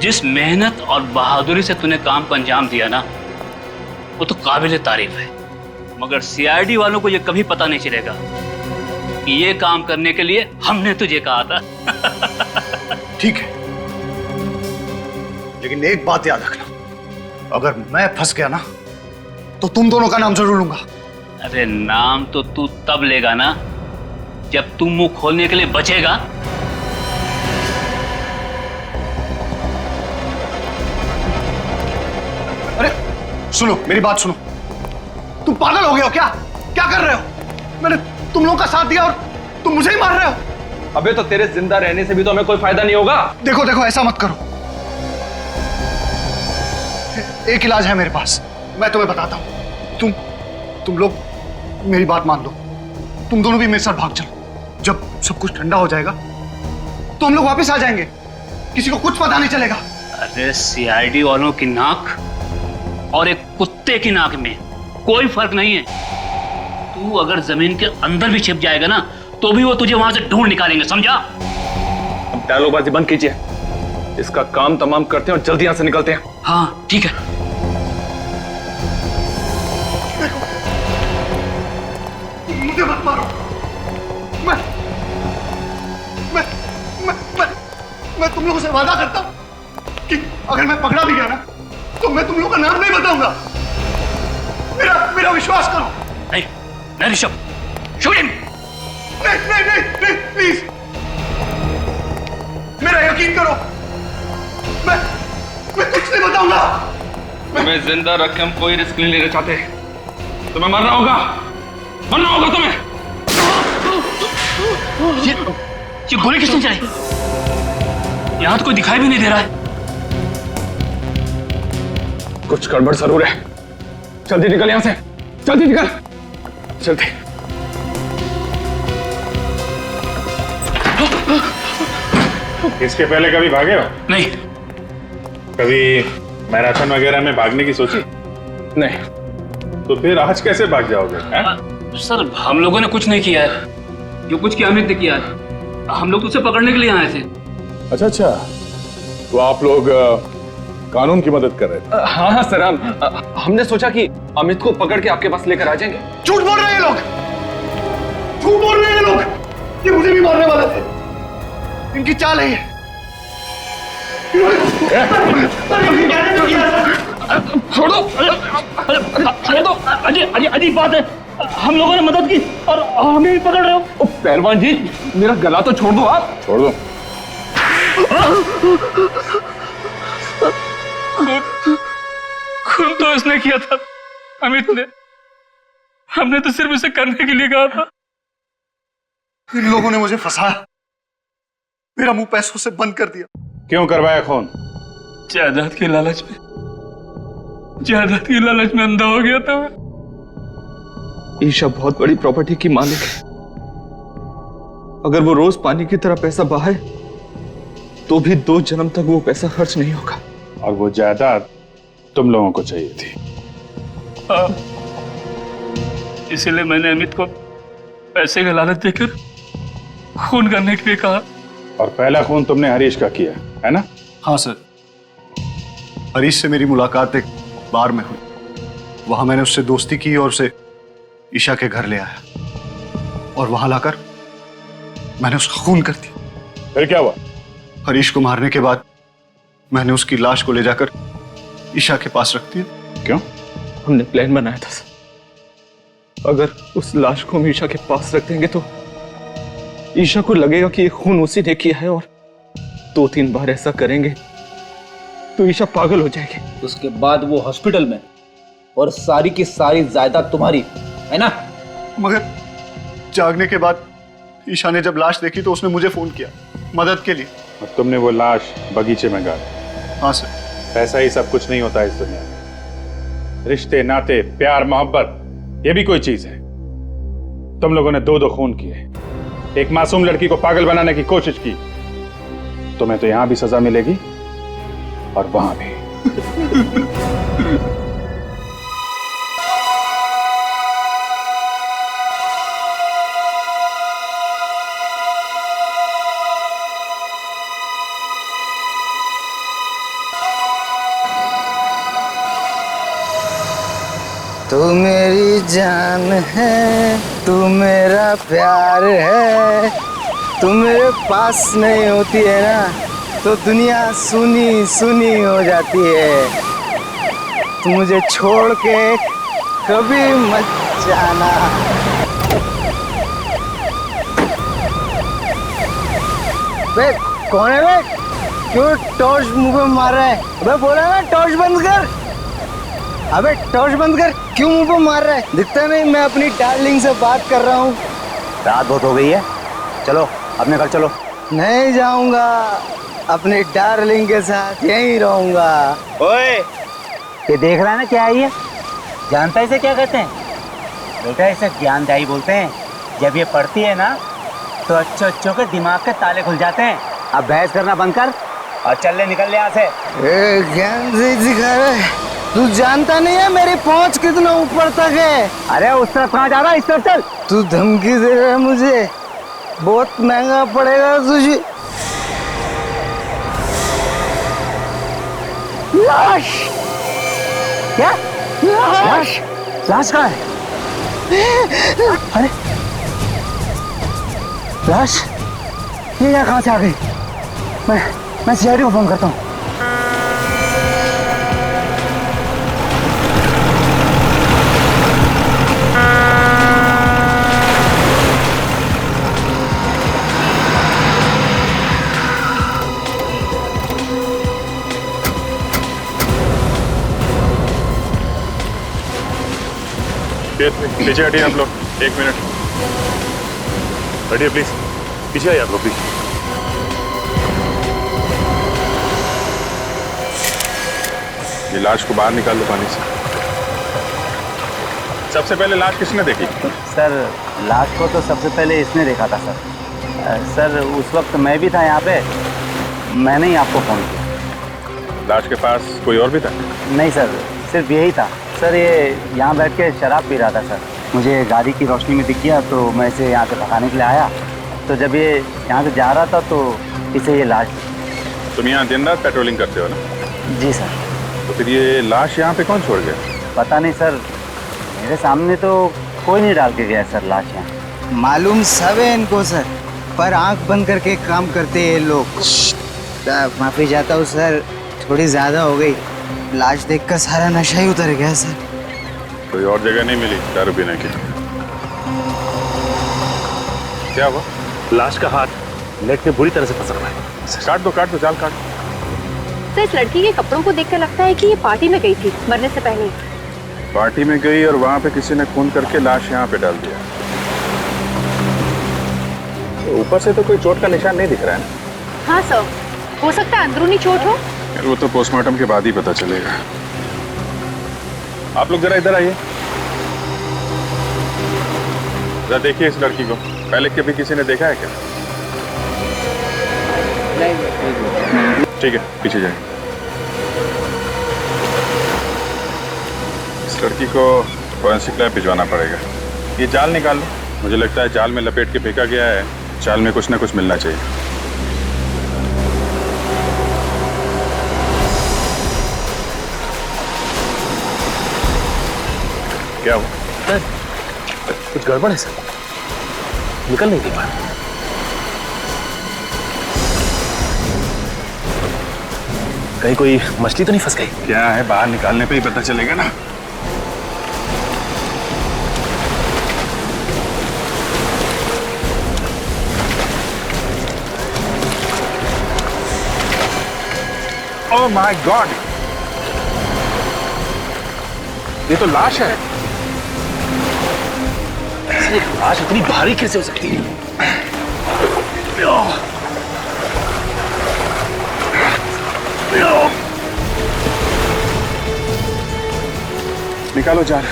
जिस मेहनत और बहादुरी से तूने काम को अंजाम दिया ना, वो तो काबिल तारीफ है। मगर सीआईडी वालों को ये कभी पता नहीं चलेगा कि ये काम करने के लिए हमने तुझे कहा था। ठीक है, लेकिन एक बात याद रखना, अगर मैं फंस गया ना तो तुम दोनों का नाम जरूर लूंगा। अरे नाम तो तू तब लेगा ना जब तू मुंह खोलने के लिए बचेगा। अरे सुनो, मेरी बात सुनो। तुम पागल हो गए हो क्या? क्या कर रहे हो? मैंने तुम लोगों का साथ दिया और तुम मुझे ही मार रहे हो। अबे तो तेरे जिंदा रहने से भी तो हमें कोई फायदा नहीं होगा। देखो देखो, ऐसा मत करो। एक इलाज है मेरे पास, मैं तुम्हें बताता हूं। तुम लोग मेरी बात मान लो, तुम दोनों भी मेरे साथ भाग चलो। जब सब कुछ ठंडा हो जाएगा तो हम लोग वापस आ जाएंगे, किसी को कुछ पता नहीं चलेगा। अरे सीआईडी वालों की नाक और एक कुत्ते की नाक में कोई फर्क नहीं है। तू अगर जमीन के अंदर भी छिप जाएगा ना, तो भी वो तुझे वहां से ढूंढ निकालेंगे, समझा? अब डायलॉगबाजी बंद कीजिए, इसका काम तमाम करते हैं और जल्दी यहां से निकलते हैं। हाँ ठीक है। मुझे मत मारो। मैं तुम लोगों से वादा करता हूं कि अगर मैं पकड़ा भी गया ना तो मैं तुम लोगों का नाम नहीं बताऊंगा। मेरा विश्वास करो। नहीं नहीं ऋषभ, शूट हिम। नहीं नहीं नहीं नहीं प्लीज, मेरा यकीन करो, मैं कुछ नहीं बताऊंगा। तुम्हें जिंदा रख के हम कोई रिस्क नहीं लेना चाहते। तुम्हें मरना होगा तुम्हें। ये गोली किसने चलाई? यहां तो कोई दिखाई भी नहीं दे रहा है। कुछ गड़बड़ जरूर है। जल्दी निकल यहां से, जल्दी निकल, जल्दी। इसके पहले कभी भागे हो? नहीं। कभी मैराथन वगैरह में भागने की सोची? नहीं। तो फिर आज कैसे भाग जाओगे? सर हम लोगों ने कुछ नहीं किया है, जो कुछ किया अमित ने किया है। हम लोग तो उसे पकड़ने के लिए आए थे। अच्छा अच्छा, तो आप लोग कानून की मदद कर रहे थे? हाँ हाँ सर, हमने सोचा कि अमित को पकड़ के आपके पास लेकर आ जाएंगे। झूठ बोल रहे हैं लोग, झूठ बोल रहे हैं लोग। ये मुझे भी मारने वाले थे, इनकी चाल है ये। छोड़ दो, अजीब बात है। हम लोगों ने मदद की और हमें भी पकड़ रहे हो। पहलवान जी, मेरा गला तो छोड़ दो आप। छोड़ दो। खून तो इसने किया था, अमित ने। हमने तो सिर्फ इसे करने के लिए कहा था। इन लोगों ने मुझे फंसाया, मेरा मुंह पैसों से बंद कर दिया। क्यों करवाया खून? जायदाद के लालच में अंधा हो गया था मैं। ईशा बहुत बड़ी प्रॉपर्टी की मालिक है। अगर वो रोज पानी की तरह पैसा बहाए तो भी 2 जन्म तक वो पैसा खर्च नहीं होगा। और वो जायदाद तुम लोगों को चाहिए थी। इसीलिए मैंने अमित को पैसे का लालच देकर खून करने के लिए कहा। और पहला खून तुमने हरीश का किया है ना? हाँ सर, हरीश से मेरी मुलाकात एक बार में हुई। वहां मैंने उससे दोस्ती की और उसे ईशा के घर ले आया और वहां लाकर मैंने उसका खून कर दिया। फिर क्या हुआ? हरीश को मारने के बाद मैंने उसकी लाश को ले जाकर ईशा के पास रख दिया। क्यों? हमने प्लान बनाया था सर, अगर उस लाश को हम ईशा के पास रख देंगे तो ईशा को लगेगा कि ये खून उसी ने किया है, और 2-3 बार ऐसा करेंगे तो ईशा पागल हो जाएगी। उसके बाद वो हॉस्पिटल में, और सारी की सारी जायदाद तुम्हारी है ना? मगर जागने के बाद ईशा ने जब लाश देखी तो उसने मुझे फोन किया मदद के लिए। और तुमने वो लाश बगीचे में गाड़ी? हाँ सर। ऐसा ही सब कुछ नहीं होता इस दुनिया में। रिश्ते, नाते, प्यार, मोहब्बत, ये भी कोई चीज है। तुम लोगों ने 2 खून किए, एक मासूम लड़की को पागल बनाने की कोशिश की। तुम्हें तो यहां भी सजा मिलेगी और वहां भी। तू मेरी जान है, तू मेरा प्यार है, तू मेरे पास नहीं होती है ना तो दुनिया सुनी सुनी हो जाती है। तू मुझे छोड़ के कभी मत जाना। बे कौन है बे? क्यों टॉर्च मुंह पे मार रहा है? अबे बोला ना टॉर्च बंद कर। अबे टॉर्च बंद कर, क्यों मुंह पे मार रहा है? दिखता नहीं मैं अपनी डार्लिंग से बात कर रहा हूँ। रात बहुत हो गई है, चलो अपने घर चलो। नहीं जाऊंगा, अपनी डार्लिंग के साथ यहीं रहूंगा। ओए, ये देख रहा है ना क्या है ये? जानता है इसे क्या कहते हैं? बेटा इसे ज्ञानदायी बोलते हैं। जब ये पढ़ती है ना तो अच्छों के दिमाग के ताले खुल जाते हैं। अब बहस करना बंद कर और चल ले, निकल ले यहाँ से। ज्ञान से सिखा रहे, तू जानता नहीं है मेरी पहुंच कितना ऊपर तक है। अरे उस तरफ कहाँ जा रहा है? इस तरफ चल। तू धमकी दे रहा है मुझे, बहुत महंगा पड़ेगा तुझे। लाश? क्या? लाश? लाश कहाँ है? अरे लाश ये यहाँ कहाँ से आ गई? मैं सीआईडी को फोन करता हूँ। पीछे हटिए आप लोग, 1 मिनट हटिए प्लीज, पीछे आइए आप लोग प्लीज। ये लाश को बाहर निकाल लो पानी से। सबसे पहले लाश किसने देखी? सर लाश को तो सबसे पहले इसने देखा था सर। सर उस वक्त मैं भी था यहाँ पे, मैंने ही आपको फ़ोन किया। लाश के पास कोई और भी था? नहीं सर, सिर्फ यही था सर। ये यहाँ बैठ के शराब पी रहा था सर। मुझे गाड़ी की रोशनी में दिख गया तो मैं इसे यहाँ से भगाने के लिए आया, तो जब ये यहाँ से जा रहा था तो इसे ये लाश। तुम यहाँ दिन रात पेट्रोलिंग करते हो ना? जी सर। तो फिर ये लाश यहाँ पे कौन छोड़ गया? पता नहीं सर, मेरे सामने तो कोई नहीं डाल के गया सर लाश यहाँ। मालूम सब है इनको सर, पर आंख बंद करके काम करते हैं ये लोग। माफी चाहता हूँ सर, थोड़ी ज्यादा हो गई। लाश देखकर सारा नशा ही उतर गया सर। कोई और जगह नहीं मिली दारू पीने की? क्या हुआ? लाश का हाथ नेट में बुरी तरह से फंसा हुआ है। काट दो जाल काट। तो इस लड़की के कपड़ों को देखकर लगता है कि ये पार्टी में गई थी मरने से पहले। पार्टी में गई और वहां पे किसी ने खून करके लाश यहाँ पे डाल दिया। तो ऊपर से तो कोई चोट का निशान नहीं दिख रहा है ना? हाँ सर, हो सकता है अंदरूनी चोट हो। वो तो पोस्टमार्टम के बाद ही पता चलेगा। आप लोग जरा इधर आइए, जरा देखिए इस लड़की को। पहले कभी किसी ने देखा है क्या? ठीक है, पीछे जाए। इस लड़की को फॉरेंसिक लैब भिजवाना पड़ेगा। ये जाल निकाल लो, मुझे लगता है जाल में लपेट के फेंका गया है। जाल में कुछ ना कुछ मिलना चाहिए। क्या हुआ? सर कुछ गड़बड़ है सर, निकल नहीं दे पा रहा। कहीं कोई मछली तो नहीं फंस गई? क्या है, बाहर निकालने पे ही पता चलेगा ना। ओह माय गॉड, ये तो लाश है। लाश इतनी भारी कैसे हो सकती है? निकालो जाल।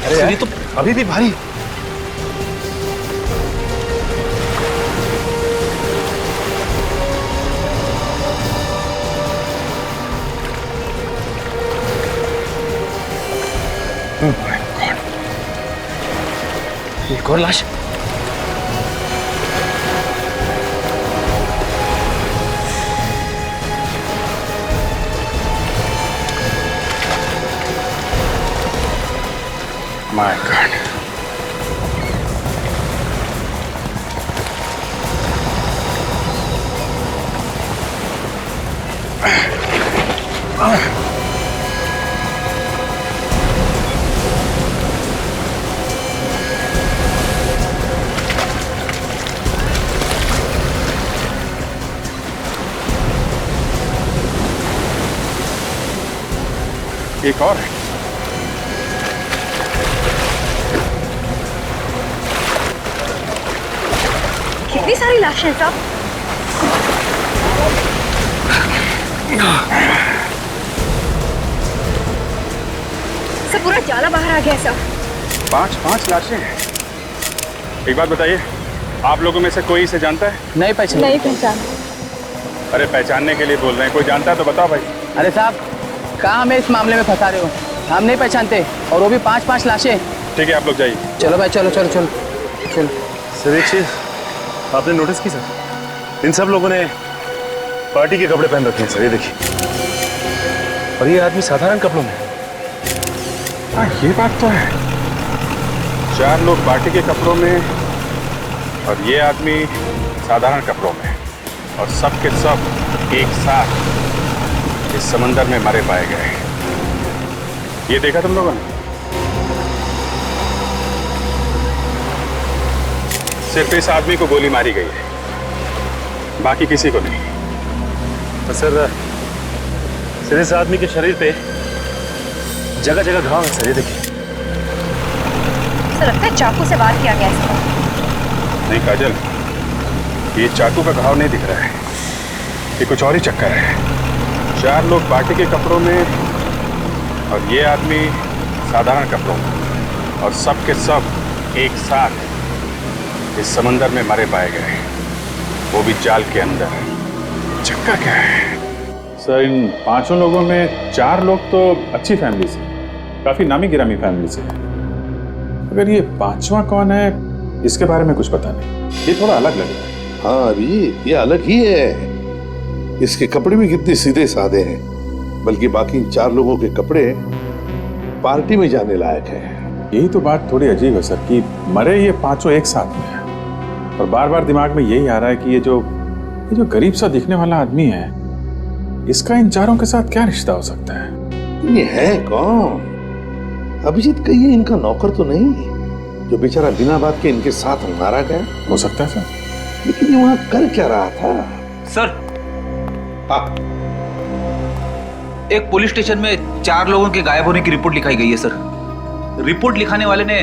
अरे ये तो अभी भी भारी। एक और लाश। My God. एक और है। कितनी सारी लाशें हैं साहब। सब पूरा जाला बाहर आ गया साहब। 5 लाशें हैं। एक बात बताइए, आप लोगों में से कोई इसे जानता है? नहीं पहचान। अरे पहचानने के लिए बोल रहे हैं, कोई जानता है तो बताओ भाई। अरे साहब कहाँ हमें इस मामले में फंसा रहे हो? हम नहीं पहचानते, और वो भी 5 लाशें। ठीक है, आप लोग जाइए। चलो भाई, चलो। सर एक चीज आपने नोटिस की सर, इन सब लोगों ने पार्टी के कपड़े पहन रखे हैं सर, ये देखिए। और ये आदमी साधारण कपड़ों में। हाँ ये बात तो है, 4 लोग पार्टी के कपड़ों में और ये आदमी साधारण कपड़ों में, और सब के सब एक साथ इस समंदर में मरे पाए गए। ये देखा तुम लोगों ने? सिर्फ इस आदमी को गोली मारी गई है, बाकी किसी को नहीं। तो सर इस आदमी के शरीर पे जगह जगह घाव है सर, ये देखिए। सर लगता है चाकू से वार किया गया है। नहीं काजल, ये चाकू का घाव नहीं दिख रहा है, ये कुछ और ही चक्कर है। 4 लोग पार्टी के कपड़ों में और ये आदमी साधारण कपड़ों में, और सब के सब एक साथ इस समंदर में मरे पाए गए, वो भी जाल के अंदर। चक्कर क्या है? सर इन 5 लोगों में 4 लोग तो अच्छी फैमिली से, काफी नामी गिरामी फैमिली से है। अगर ये 5वां कौन है इसके बारे में कुछ पता नहीं, ये थोड़ा अलग लग रहा है। हाँ अभी ये अलग ही है, इसके कपड़े भी कितने सीधे साधे हैं, बल्कि बाकी 4 लोगों के कपड़े पार्टी में जाने लायक है। यही तो बात थोड़ी अजीब है सर कि मरे ये 5 एक साथ में है, और बार बार दिमाग में यही आ रहा है कि ये जो गरीब सा दिखने वाला आदमी है, इसका इन 4 के साथ क्या रिश्ता हो सकता है? ये है कौन? अभिजीत कहिए इनका नौकर तो नहीं जो बेचारा बिना बात के इनके साथ मारा गया? हो सकता है सर, लेकिन ये वहां कर क्या रहा था? सर एक पुलिस स्टेशन में 4 लोगों के गायब होने की रिपोर्ट लिखाई गई है सर। रिपोर्ट लिखाने वाले ने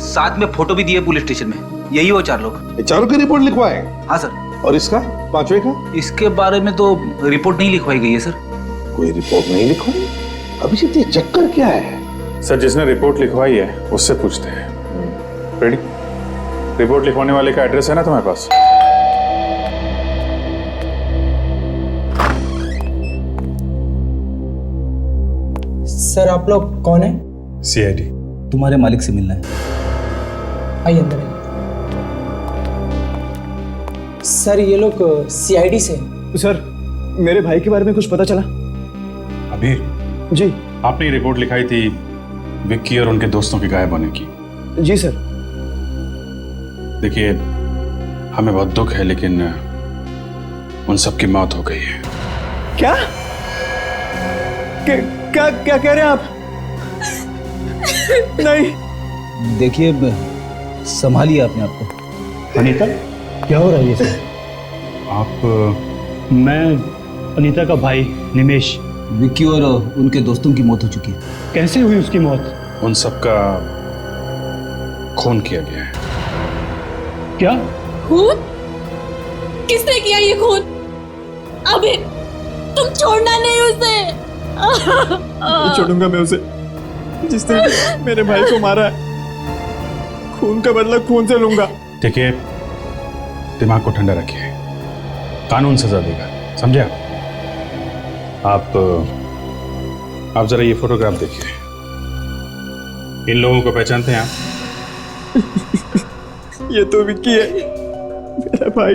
साथ में फोटो भी दी है पुलिस स्टेशन में, यही वो 4 लोग। 4 की रिपोर्ट लिखवाए? हाँ सर। और इसका 5वें का? इसके बारे में तो रिपोर्ट नहीं लिखवाई गई है सर। कोई रिपोर्ट नहीं लिखवाई? अभिजीत ये चक्कर क्या है? सर जिसने रिपोर्ट लिखवाई है उससे पूछते हैं। रेडी? रिपोर्ट लिखवाने वाले का एड्रेस है ना तुम्हारे पास? सर आप लोग कौन है? CID। तुम्हारे मालिक से मिलना है। आइए अंदर आइए। सर ये लोग CID से। सर मेरे भाई के बारे में कुछ पता चला? अबीर जी। आपने ये रिपोर्ट लिखाई थी विक्की और उनके दोस्तों के गायब होने की। जी सर। देखिए हमें बहुत दुख है, लेकिन उन सब की मौत हो गई है। क्या क्या क्या कह रहे हैं आप? नहीं। देखिए संभालिए अपने आप को। अनीता क्या हो रहा है ये सब? आप? मैं अनीता का भाई निमेश। विक्की और उनके दोस्तों की मौत हो चुकी है। कैसे हुई उसकी मौत? उन सब का खून किया गया है। क्या खून? किसने किया ये खून? अबे तुम छोड़ना नहीं उसे। नहीं छोड़ूंगा मैं उसे, जिसने मेरे भाई को मारा है। खून का बदला खून से लूंगा। देखिए दिमाग को ठंडा रखिए, कानून सजा देगा, समझे आप? आप जरा ये फोटोग्राफ देखिए, इन लोगों को पहचानते हैं आप? ये तो विक्की है मेरा भाई,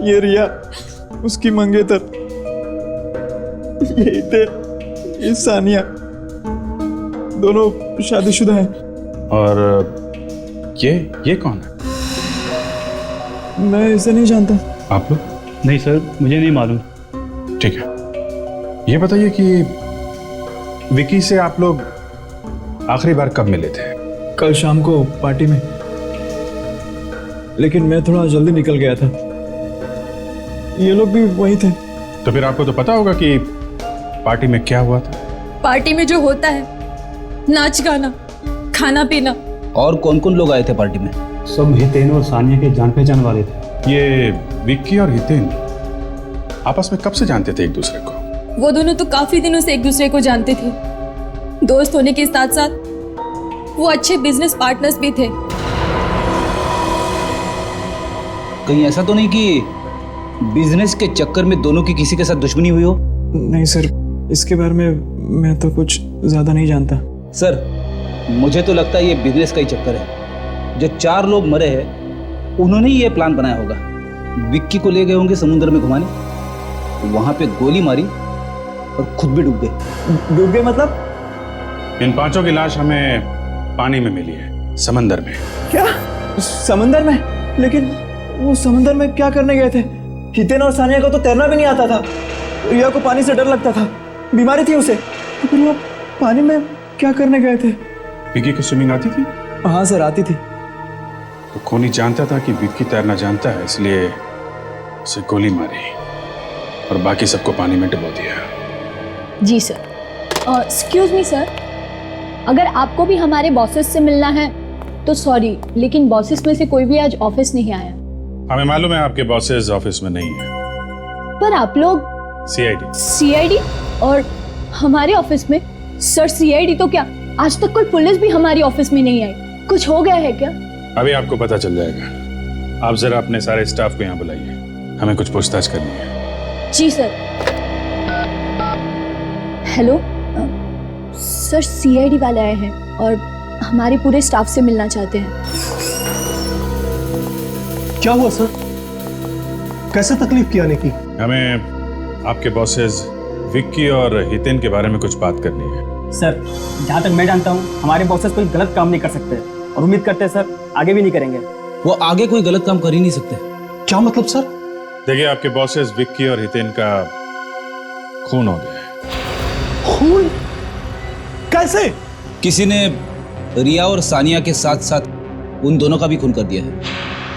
ये रिया उसकी मंगेतर, ये हितेन, ये सानिया, दोनों शादीशुदा हैं। और ये कौन है? मैं इसे नहीं जानता। आप लोग? नहीं सर मुझे नहीं मालूम। ठीक है, ये बताइए कि विकी से आप लोग आखिरी बार कब मिले थे? कल शाम को पार्टी में, लेकिन मैं थोड़ा जल्दी निकल गया था। ये लोग भी वही थे। तो फिर आपको तो पता होगा कि पार्टी में क्या हुआ था। पार्टी में जो होता है, नाच गाना, खाना पीना। और कौन कौन लोग आए थे पार्टी में? सब हितेन और सानिया के जान पहचान वाले थे। ये विक्की और हितेन आपस में कब से जानते थे एक दूसरे को? वो दोनों तो काफी दिनों से एक दूसरे को जानते थे। दोस्त होने के साथ साथ वो अच्छे बिजनेस पार्टनर्स भी थे। कहीं ऐसा तो नहीं कि बिजनेस के चक्कर में दोनों की किसी के साथ दुश्मनी हुई हो? नहीं सर, इसके बारे में मैं तो कुछ ज्यादा नहीं जानता। सर मुझे तो लगता है ये बिजनेस का ही चक्कर है। जो 4 लोग मरे हैं उन्होंने ही ये प्लान बनाया होगा। विक्की को ले गए होंगे समुद्र में घुमाने, वहां पे गोली मारी और खुद भी डूब गए। डूब गए मतलब? इन 5 की लाश हमें पानी में मिली है, समंदर में। क्या? समंदर में? लेकिन वो समंदर में क्या करने गए थे? हितेन और सानिया को तो तैरना भी नहीं आता था। रिया को पानी से डर लगता था, बीमारी थी उसे, तो फिर वो पानी में क्या करने गए थे? विक्की को स्विमिंग आती थी? हाँ सर आती थी। तो खूनी जानता था कि विक्की तैरना जानता है, इसलिए उसे गोली मारी और बाकी सबको पानी में डुबो दिया। जी सर। एक्सक्यूज मी सर, अगर आपको भी हमारे बॉसेस से मिलना है तो सॉरी, लेकिन बॉसेस में से कोई भी आज ऑफिस नहीं आया। हमें मालूम है आपके बॉसेस ऑफिस में नहीं है। पर आप लोग सीआईडी और हमारे ऑफिस में? सर सीआईडी तो क्या, आज तक कोई पुलिस भी हमारी ऑफिस में नहीं आई। कुछ हो गया है क्या? अभी आपको पता चल जाएगा। आप जरा अपने सारे स्टाफ को यहाँ बुलाइए, हमें कुछ पूछताछ करनी है। जी सर। हेलो सर, सीआईडी वाले आए हैं और हमारे पूरे स्टाफ से मिलना चाहते हैं। क्या हुआ सर? कैसे तकलीफ की आने की? हमें आपके बॉसेस विक्की और हितेन के बारे में कुछ बात करनी है। सर जहाँ तक मैं जानता हूँ हमारे बॉसेस कोई गलत काम नहीं कर सकते और उम्मीद करते हैं सर आगे भी नहीं करेंगे। वो आगे कोई गलत काम कर ही नहीं सकते। क्या मतलब सर? देखिए, आपके बॉसेस विक्की और हितेन का खून हो गया है। खून? कैसे? किसी ने रिया और सानिया के साथ साथ उन दोनों का भी खून कर दिया है।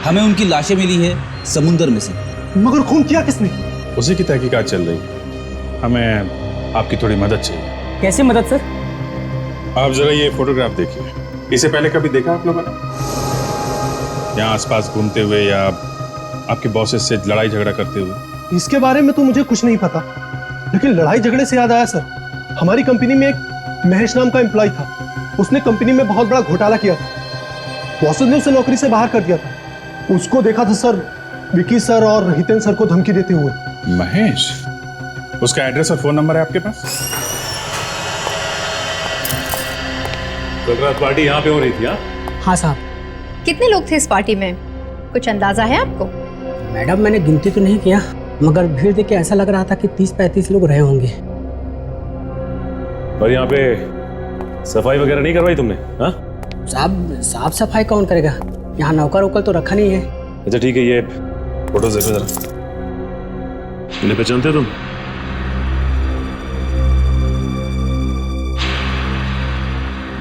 हमें उनकी लाशें मिली है समुंदर में से। मगर खून किया किसने? उसी की तहकीकात चल रही है। हमें आपकी थोड़ी मदद चाहिए। कैसे मदद सर? आप जरा ये फोटोग्राफ देखिए। इसे पहले कभी देखा आप लोगों ने? यहाँ आसपास घूमते हुए या आपके बॉसेस से लड़ाई झगड़ा करते हुए? इसके बारे में तो मुझे कुछ नहीं पता, लेकिन लड़ाई झगड़े से याद आया सर, हमारी कंपनी में एक महेश नाम का एम्प्लॉय था। उसने कंपनी में बहुत बड़ा घोटाला किया था। बॉसेस ने उसे नौकरी से बाहर कर दिया था। उसको देखा था सर विकी सर और हितेन सर को धमकी देते हुए। महेश? उसका एड्रेस और फोन नंबर है आपके पास? कल रात पार्टी यहाँ पे हो रही थी? हाँ साहब। कितने लोग थे इस पार्टी में, कुछ अंदाजा है आपको? मैडम मैंने गिनती तो नहीं किया, मगर भीड़ देख के ऐसा लग रहा था कि 30-35 लोग रहे होंगे। और यहाँ पे सफाई वगैरह नहीं करवाई तुमने? हाँ साहब, साफ सफाई कौन करेगा? यहाँ नौकर वोकर तो रखा नहीं है। अच्छा ठीक है, ये फोटो देखो जरा। इन्हें पहचानते हो तुम?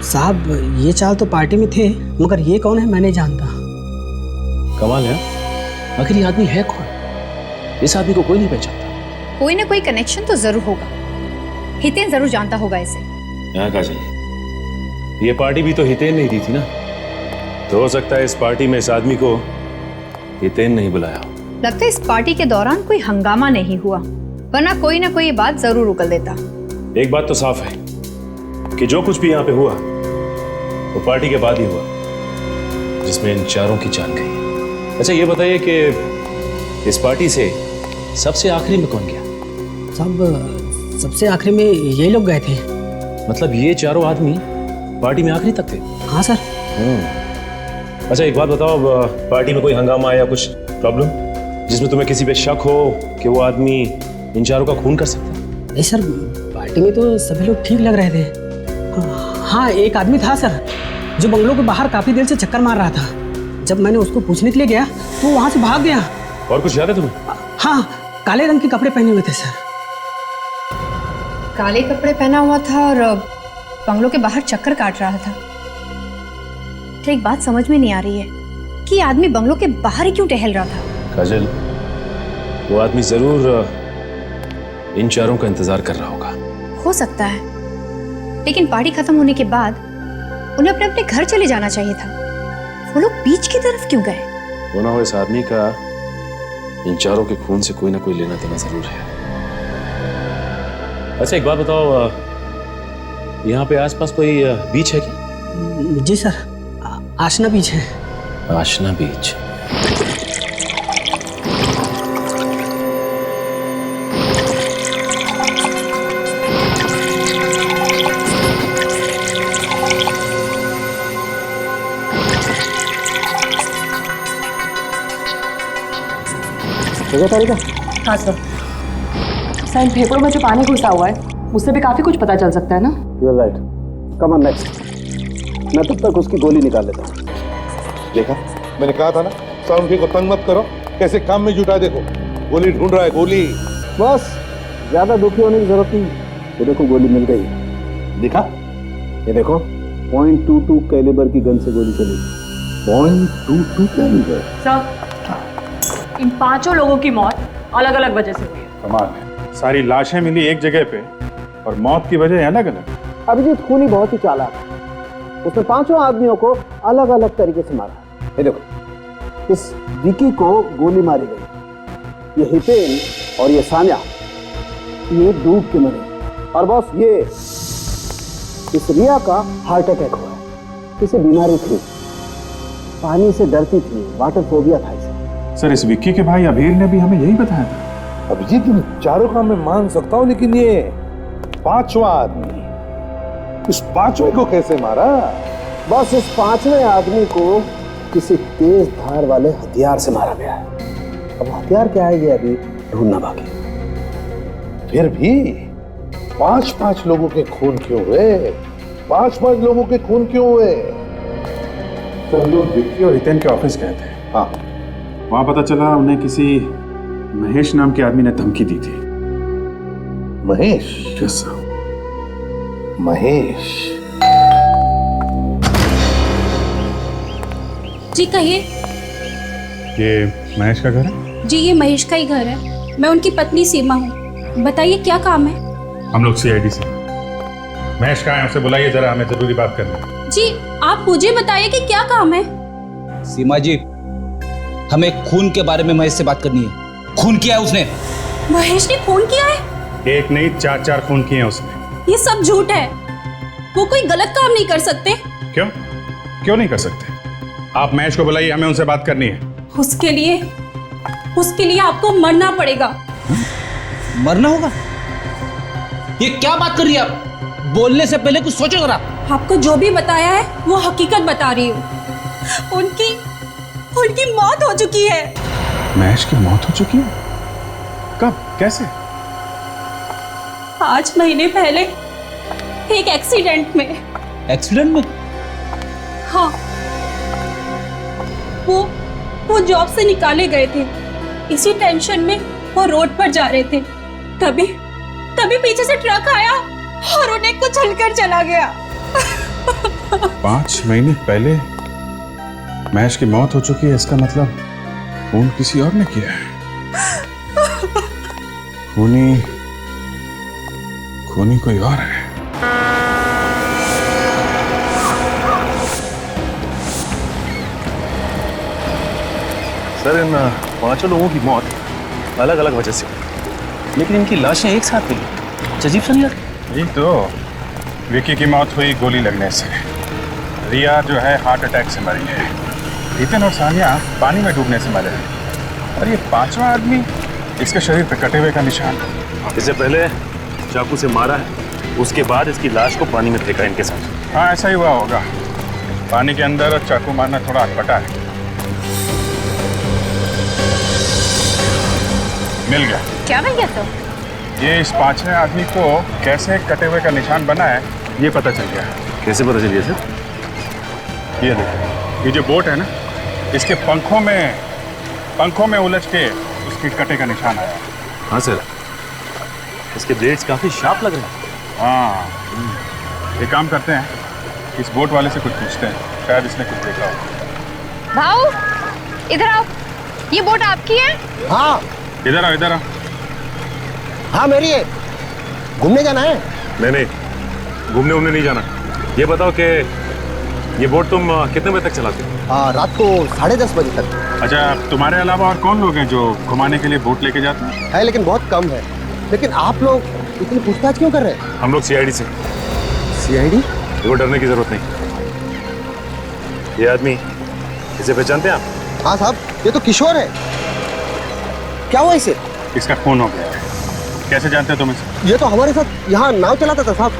साहब ये चाल तो पार्टी में थे, मगर ये कौन है मैं नहीं जानता। कमाल है, आखिर ये आदमी है कौन? इस आदमी को कोई नहीं पहचानता। कोई ना कोई कनेक्शन तो जरूर होगा। हितेन जरूर जानता होगा इसे। यहाँ काजल, ये पार्टी भी तो हितेन नहीं दी थी ना, तो हो सकता है इस पार्टी में इस आदमी को हितेन नहीं बुलाया हो। लगता है इस पार्टी के दौरान कोई हंगामा नहीं हुआ, वरना कोई ना कोई बात जरूर उगल देता। एक बात तो साफ है कि जो कुछ भी यहाँ पे हुआ वो पार्टी के बाद ही हुआ, जिसमें इन चारों की जान गई। अच्छा ये बताइए कि इस पार्टी से सबसे आखिरी में कौन गया? साहब सबसे आखिरी में यही लोग गए थे। मतलब ये चारों आदमी पार्टी में आखिरी तक थे? हाँ सर। अच्छा एक बात बताओ, पार्टी में कोई हंगामा या कुछ प्रॉब्लम जिसमें तुम्हें किसी पे शक हो कि वो आदमी इन चारों का खून कर सकता है? नहीं सर, पार्टी में तो सभी लोग ठीक लग रहे थे। हाँ एक आदमी था सर जो बंगलों के बाहर काफी देर से चक्कर मार रहा था। जब मैंने उसको पूछने के लिए गया तो वो वहां से भाग गया। और कुछ याद है तुम्हें? हाँ, काले रंग के कपड़े पहने हुए थे सर। काले कपड़े पहना हुआ था और बंगलों के बाहर चक्कर काट रहा था। तो एक बात समझ में नहीं आ रही है कि ये आदमी बंगलों के बाहर ही क्यों टहल रहा था? काजल, वो आदमी जरूर इन चारों का इंतजार कर रहा होगा। हो सकता है, लेकिन पार्टी खत्म होने के बाद उन्हें अपने अपने घर चले जाना चाहिए था। वो लोग बीच की तरफ क्यों गए? वो ना हो इस आदमी का इन चारों के खून से कोई ना कोई लेना देना जरूर है। अच्छा एक बात बताओ, यहाँ पे आसपास कोई बीच है क्या? जी सर, आशना बीच है। आशना बीच? हाँ सर। सर इन फेफड़ों में जो पानी घुसा हुआ है उससे भी काफी कुछ पता चल सकता है ना? You're right. Come on next. मैं तब तक उसकी गोली निकाल लेता हूँ। देखा, मैंने कहा था ना, साउंड को तंग मत करो, कैसे काम में जुटा। देखो गोली ढूंढ रहा है। गोली बस, ज्यादा दुखी होने की जरूरत नहीं। ये देखो गोली मिल गई। दिखा, ये देखो .22 कैलिबर की गन से गोली चली। .22 कैलिबर। सर इन 5 लोगों की मौत अलग अलग वजह से हुई है। कमाल है, सारी लाशें मिली एक जगह पे और मौत की वजह अलग अलग। अभिजीत खूनी बहुत ही चालाक है। उसने 5 आदमियों को अलग अलग तरीके से मारा। ये देखो, इस विकी को गोली मारी गई, ये हितेन और ये सान्या ये डूब के मरे। और बॉस ये इस रिया का हार्ट अटैक हुआ है। इसे बीमारी थी, पानी से डरती थी, वाटर फोबिया था इसे। सर इस विक्की के भाई अभीर ने भी हमें यही बताया था। अभिजीत इन चारों का मैं मान सकता हूं, लेकिन ये 5वां आदमी, इस 5वें को कैसे मारा? बस इस 5वें आदमी को किसी तेज धार वाले हथियार से मारा गया है। अब हथियार क्या है ये अभी ढूंढना बाकी। फिर भी 5-5 लोगों के खून क्यों हुए? 5-5 लोगों के खून क्यों हुए? तो हम लोग विक्की और हितेन के ऑफिस गए थे। हाँ, वहां पता चला उन्हें किसी महेश नाम के आदमी ने धमकी दी थी। महेश? Yes sir. महेश? जी कहिए। ये महेश का घर है? जी ये महेश का ही घर है। मैं उनकी पत्नी सीमा हूँ। बताइए क्या काम है? हम लोग सीआईडी से। महेश कहाँ है? उसे बुलाइए जरा, हमें जरूरी बात करनी है। जी आप मुझे बताइए कि क्या काम है? सीमा जी, हमें खून के बारे में महेश से बात करनी है। खून किया है उसने। महेश ने खून किया है? एक नहीं 4 खून किए हैं उसने। ये सब झूठ है। वो कोई गलत काम नहीं कर सकते। क्यों? क्यों नहीं कर सकते? आप महेश को बुलाइए, हमें उनसे बात करनी है। उसके लिए आपको मरना पड़ेगा। मरना होगा? ये क्या बात कर रही है आप? बोलने से पहले कुछ सोचो जरा। आपको जो भी बताया है वो हकीकत बता रही हूँ। उनकी मौत हो चुकी है। महेश की मौत हो चुकी है? कब? कैसे? 5 महीने पहले एक एक्सीडेंट में। एक्सीडेंट में? हाँ, वो जॉब से निकाले गए थे। इसी टेंशन में वो रोड पर जा रहे थे, तभी पीछे से ट्रक आया और उन्हें कुचलकर चला गया। 5 महीने पहले महेश की मौत हो चुकी है, इसका मतलब खून किसी और ने किया है। खूनी कोई और है। सर इन 5 लोगों की मौत अलग अलग वजह से, लेकिन इनकी लाशें एक साथ मिली। अजीब सा नहीं लगता? यही तो, विकी की मौत हुई गोली लगने से, रिया जो है हार्ट अटैक से मरी है, हितेन और सानिया पानी में डूबने से मरे हैं, और ये 5वां आदमी, इसके शरीर पर कटे हुए का निशान। इससे पहले चाकू से मारा है, उसके बाद इसकी लाश को पानी में फेंका इनके साथ। हाँ ऐसा ही हुआ होगा। पानी के अंदर चाकू मारना थोड़ा अटपटा है। मिल गया। क्या मिल गया तो? ये इस 5वें आदमी को कैसे कटे हुए का निशान बना है ये पता चल गया। कैसे पता चलिए सर? ये देखो, ये जो बोट है ना, इसके पंखों में उलझ के उसके कटे का निशान आया। हाँ सर, इसके ब्लेड्स काफी शार्प लग रहे हैं। हाँ, एक काम करते हैं, इस बोट वाले से कुछ पूछते हैं, शायद इसने कुछ देखा हो। भाऊ इधर आओ, ये बोट आपकी है? हाँ। इधर आओ। हाँ मेरी है। घूमने जाना है? नहीं, घूमने नहीं जाना। ये बताओ कि ये बोट तुम कितने बजे तक चलाते हो? हाँ, रात को 10:30 बजे तक। अच्छा, तुम्हारे अलावा और कौन लोग हैं जो घुमाने के लिए बोट लेके जाते हैं? है लेकिन बहुत कम है। लेकिन आप लोग इतनी पूछताछ क्यों कर रहे हैं? हम लोग सीआईडी से। सीआईडी? देखो, डरने की जरूरत नहीं। ये आदमी, इसे पहचानते हैं आप? हाँ साहब, ये तो किशोर है। क्या हुआ इसे? इसका खून हो गया है। कैसे जानते हो तुम इसे? ये तो हमारे साथ यहाँ नाव चलाता था साहब।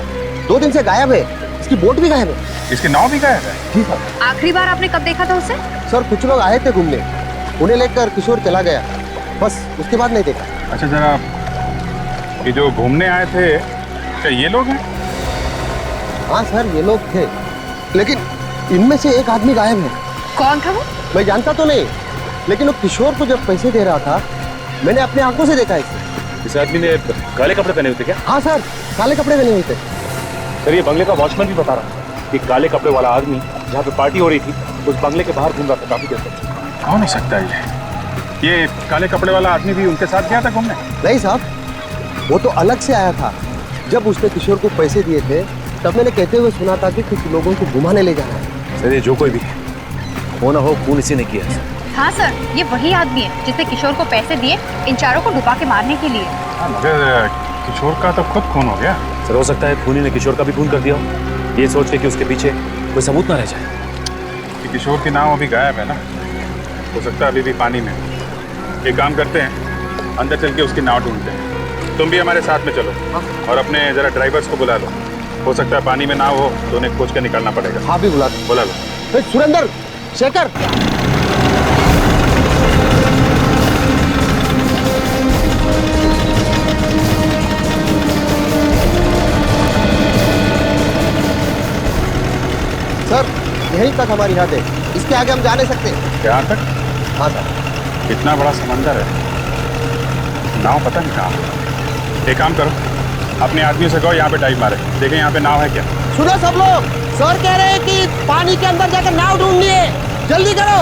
2 दिन से गायब है। इसकी बोट भी गायब है। इसकी नाव भी गायब है? जी साहब। आखिरी बार आपने कब देखा था उसे? सर कुछ लोग आए थे घूमने, उन्हें लेकर किशोर चला गया, बस उसके बाद नहीं देखा। अच्छा जरा, ये जो घूमने आए थे, क्या ये लोग हैं? हाँ सर, ये लोग थे, लेकिन इनमें से एक आदमी गायब है। कौन था वो? मैं जानता तो नहीं, लेकिन वो किशोर को जब पैसे दे रहा था, मैंने अपने आंखों से देखा इसे। इस आदमी ने काले कपड़े पहने हुए थे क्या? हाँ सर, काले कपड़े पहने हुए थे। सर ये बंगले का वॉचमैन भी बता रहा कि काले कपड़े वाला आदमी जहाँ पे पार्टी हो रही थी उस बंगले के बाहर घूम रहा था काफी देर तक। कौन हो सकता है ये काले कपड़े वाला आदमी भी उनके साथ गया था घूमने? नहीं साहब, वो तो अलग से आया था, जब उसने किशोर को पैसे दिए थे तब मैंने कहते हुए सुना था कि कुछ लोगों को घुमाने ले जाना है। सर ये जो कोई भी हो ना हो, खून इसी ने किया है सर। हाँ सर, ये वही आदमी है जिसने किशोर को पैसे दिए इन चारों को डुबा के मारने के लिए। मगर किशोर का तो खुद खून हो गया। सर हो सकता है खूनी ने किशोर का भी खून कर दिया हो, ये सोच के कि उसके पीछे कोई सबूत ना रह जाए। कि किशोर की नाव अभी गायब है ना, हो सकता है अभी भी पानी में। एक काम करते हैं, अंदर चल के उसकी नाव ढूंढते हैं। तुम भी हमारे साथ में चलो और अपने जरा ड्राइवर्स को बुला लो। हो सकता है पानी में नाव हो तो उन्हें खोज कर निकालना पड़ेगा। हाँ भी बुला लो। सुरेंद्र, शेखर, सर यहीं तक हमारी हद है, इसके आगे हम जा नहीं सकते। यहाँ तक? हाँ सर। इतना बड़ा समंदर है, नाव पता नहीं कहाँ। एक काम करो, अपने आदमियों से कहो यहाँ पे डाइव मारे, देखें यहाँ पे नाव है क्या। सुनो सब लोग, सर कह रहे हैं कि पानी के अंदर जाकर नाव ढूंढनी है, जल्दी करो।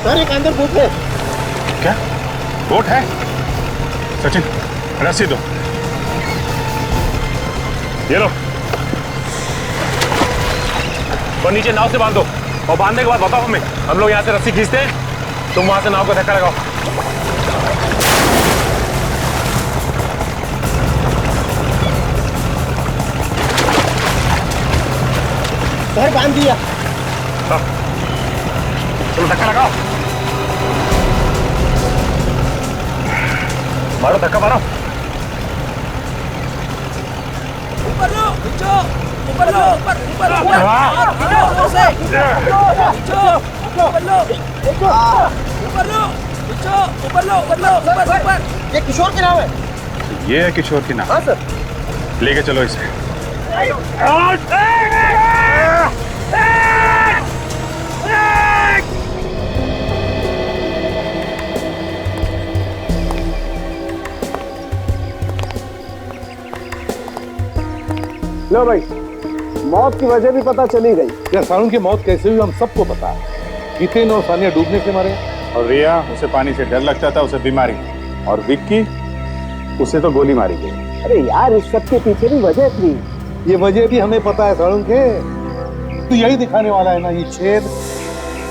सर एक अंदर बोट है। क्या बोट है? सचिन रस्सी दो। ये लो, और नीचे नाव से बांध दो, और बांधने के बाद बताओ हमें। हम लोग यहाँ से रस्सी खींचते हैं, तुम वहां से नाव का धक्का लगाओ। सर बांध दिया। चलो धक्का लगाओ, मारो धक्का मारो। ऊपर लो, नीचे, ऊपर लो, ऊपर ऊपर ऊपर ऊपर ऊपर। ये किशोर की नाव है। ये है किशोर की नाव? हाँ सर। लेके चलो इसे। लो भाई, मौत की वजह भी पता चली गई। यार सारुण की मौत कैसे हुई हम सबको पता है। नितिन और सानिया डूबने से मरे, और रिया, उसे पानी से डर लगता था, उसे बीमारी। और विक्की, उसे तो गोली मारी गई। अरे यार इस सब के पीछे भी वजह थी। ये वजह भी हमें पता है सारुण के। तो यही दिखाने वाला है ना ये छेद।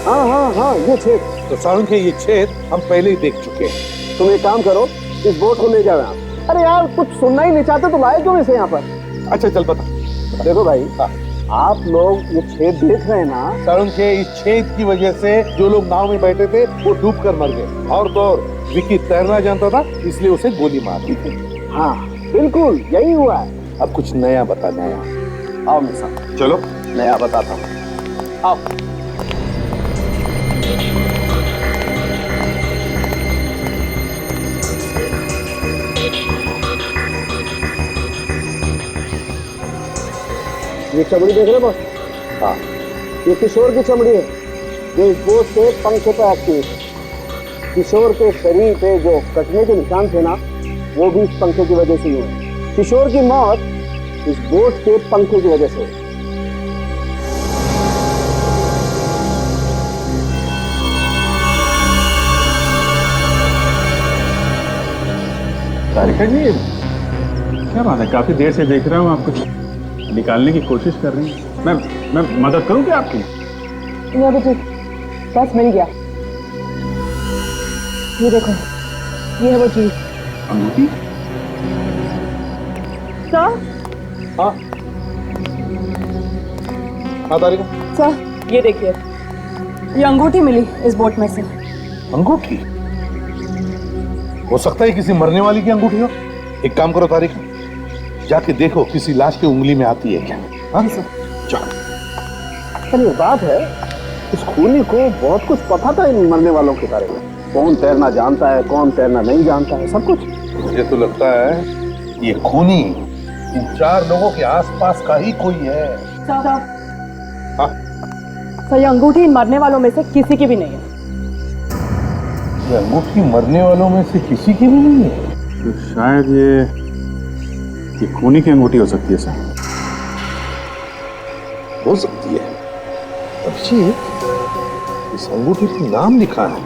हाँ हाँ हाँ ये छेद। तो सारुण के ये छेद हम पहले ही देख चुके हैं। तुम एक काम करो, इस बोट को ले जाओ यहाँ। अरे यार कुछ सुनना ही नहीं चाहते तो लाए क्यों इसे यहाँ पर? अच्छा चल बता। देखो भाई, आप लोग ये छेद देख रहे हैं ना, सारुण के इस छेद की वजह से जो लोग नाव में बैठे थे वो डूब कर मर गए। और तो और विक्की तैरना जानता था, इसलिए उसे गोली मार दी थी। हाँ बिल्कुल यही हुआ है। अब कुछ नया बता, नया। आओ मेरे साथ। चलो नया बताता हूँ, आओ। ये चमड़ी देख रहे बॉस? हाँ, ये किशोर की चमड़ी है जो इस बोट के पंखे पे आती है। किशोर के शरीर पे जो कटने के निशान थे ना, वो भी इस पंखे की वजह से हुए। किशोर की मौत इस बोट के पंखे की वजह से हुई। तारिका जी, क्या बात है, काफी देर से देख रहा हूँ आप कुछ निकालने की कोशिश कर रही हैं। मैं मदद करूं क्या आपकी? बस मिल गया। ये देखो, ये है वो चीज। अंगूठी? सर? हाँ हाँ तारिका। सर ये देखिए, ये अंगूठी मिली इस बोट में से। अंगूठी? हो सकता है किसी मरने वाली की अंगूठी हो। एक काम करो तारिका, जाके देखो किसी लाश की उंगली में आती है क्या। हाँ चलो। पर ये बात है, इस खूनी को बहुत कुछ पता था इन मरने वालों के बारे में। कौन तैरना जानता है, कौन तैरना नहीं जानता है, सब कुछ। मुझे तो लगता है ये खूनी इन चार लोगों के आसपास का ही कोई है। सर, हाँ? सर ये अंगूठी इन मरने वालों में से किसी की भी नहीं है। ये अंगूठी मरने वालों में से किसी की भी नहीं है? तो शायद ये ये खूनी की अंगूठी हो सकती है सर। हो सकती है। अभिजीत, इस अंगूठी पर नाम लिखा है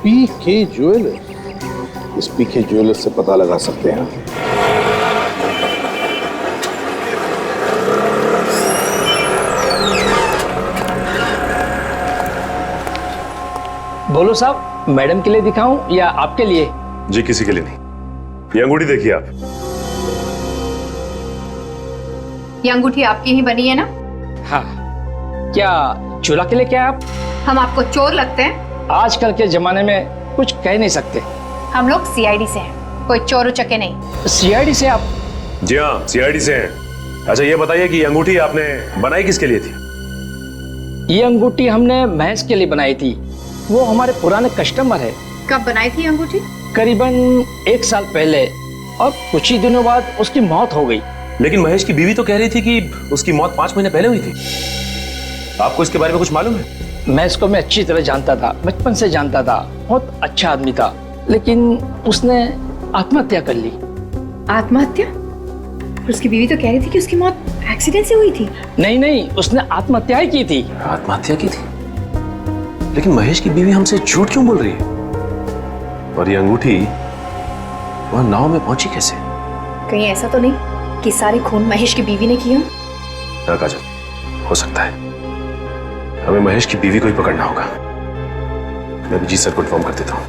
पीके ज्वेलर्स। इस पीके ज्वेलर्स से पता लगा सकते हैं। बोलो साहब, मैडम के लिए दिखाऊं या आपके लिए? जी किसी के लिए नहीं। ये अंगूठी देखिए आप। ये अंगूठी आपकी ही बनी है ना? हाँ। क्या चोला के लिए क्या आप? हम आपको चोर लगते हैं? आजकल के जमाने में कुछ कह नहीं सकते। हम लोग सीआईडी से हैं, कोई चोर उचके नहीं। सीआईडी से आप? जी हाँ, सीआईडी से हैं। अच्छा ये बताइए कि ये अंगूठी आपने बनाई किसके लिए थी? ये अंगूठी हमने महेश के लिए बनाई थी, वो हमारे पुराने कस्टमर है। कब बनाई थी अंगूठी? करीबन 1 साल पहले, और कुछ ही दिनों बाद उसकी मौत हो गई। लेकिन महेश की बीवी तो कह रही थी कि उसकी मौत 5 महीने पहले हुई थी। आपको इसके बारे में कुछ मालूम है? मैं इसको अच्छी तरह जानता था, बचपन से जानता था। बहुत अच्छा आदमी था, लेकिन उसने आत्महत्या कर ली। आत्महत्या? उसकी बीवी तो कह रही थी कि उसकी मौत एक्सीडेंट से हुई थी। नहीं, उसने आत्महत्या ही की थी। आत्महत्या की थी? लेकिन महेश की बीवी हमसे झूठ क्यों बोल रही है? और ये अंगूठी वहां नाव में पहुंची कैसे? कहीं ऐसा तो नहीं कि सारे खून महेश की बीवी ने किया? हाँ काजल, हो सकता है। हमें महेश की बीवी को ही पकड़ना होगा। मैं भी जी सर को इन्फॉर्म कर देता हूँ।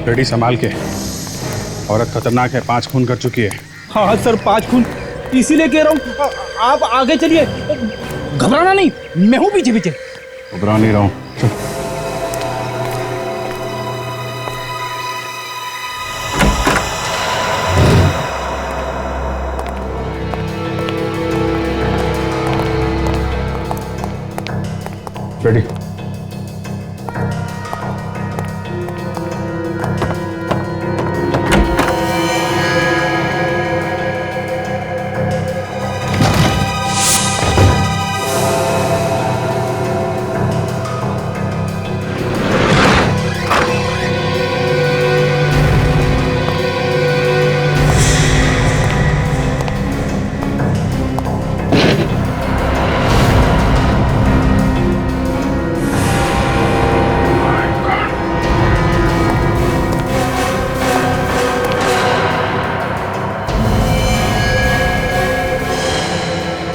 रेडी संभाल के। औरत खतरनाक है, 5 खून कर चुकी है। हाँ सर, 5 खून। इसीलिए कह रहा हूँ आप आगे चलिए, घबराना नहीं, मैं हूँ पीछे पीछे। घबरा नहीं रहा हूँ। रेडी।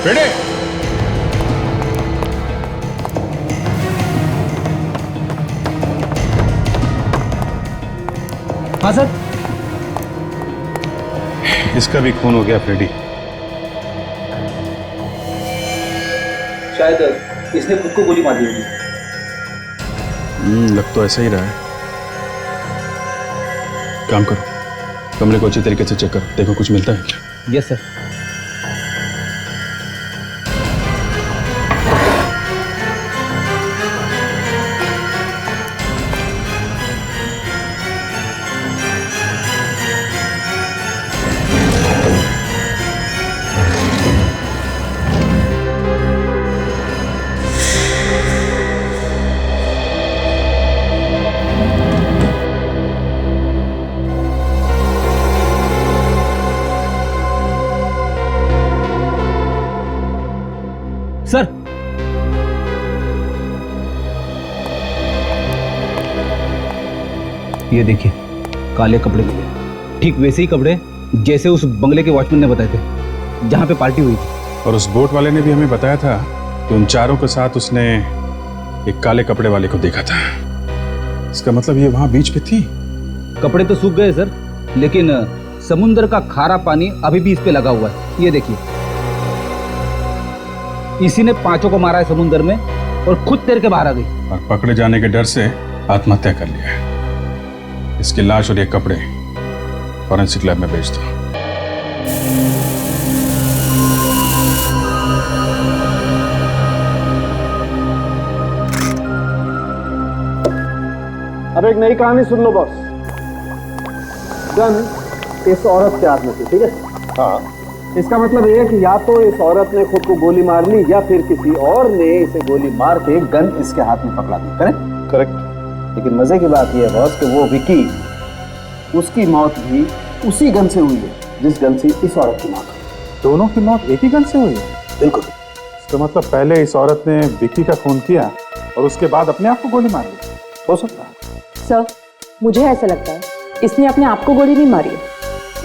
रेडी। हाँ सर। इसका भी खून हो गया फ्रेडी। शायद इसने खुद को गोली मार दी होगी। लग तो ऐसा ही रहा है। काम करो, कमरे को अच्छी तरीके से चेक करो, देखो कुछ मिलता है क्या। Yes sir. सर, ये देखिए काले कपड़े मिले, ठीक वैसे ही कपड़े जैसे उस बंगले के वॉचमैन ने बताए थे जहां पे पार्टी हुई थी। और उस बोट वाले ने भी हमें बताया था कि उन चारों के साथ उसने एक काले कपड़े वाले को देखा था। इसका मतलब ये वहां बीच पे थी। कपड़े तो सूख गए सर, लेकिन समुद्र का खारा पानी अभी भी इस पे लगा हुआ है। ये देखिए, इसी ने 5 को मारा है समुद्र में और खुद तैर के बाहर आ गई। और पकड़े जाने के डर से आत्महत्या कर लिया है। इसकी लाश और ये कपड़े फॉरेंसिक लैब में भेज दो। अब एक नई कहानी सुन लो बॉस। गन इस औरत के हाथ में थी, ठीक है? हाँ। इसका मतलब ये है कि या तो इस औरत ने खुद को गोली मार ली या फिर किसी और ने इसे गोली मार के गन इसके हाथ में पकड़ा दी। करेक्ट? करेक्ट। लेकिन मजे की बात यह है बॉस कि वो विकी, उसकी मौत भी उसी गन से हुई है जिस गन से इस औरत की मौत हुई। दोनों की मौत एक ही गन से हुई है? बिल्कुल। इसका मतलब पहले इस औरत ने विकी का खून किया और उसके बाद अपने आप को गोली मार ली। हो सकता है सर, मुझे ऐसा लगता है इसने अपने आप को गोली नहीं मारी है,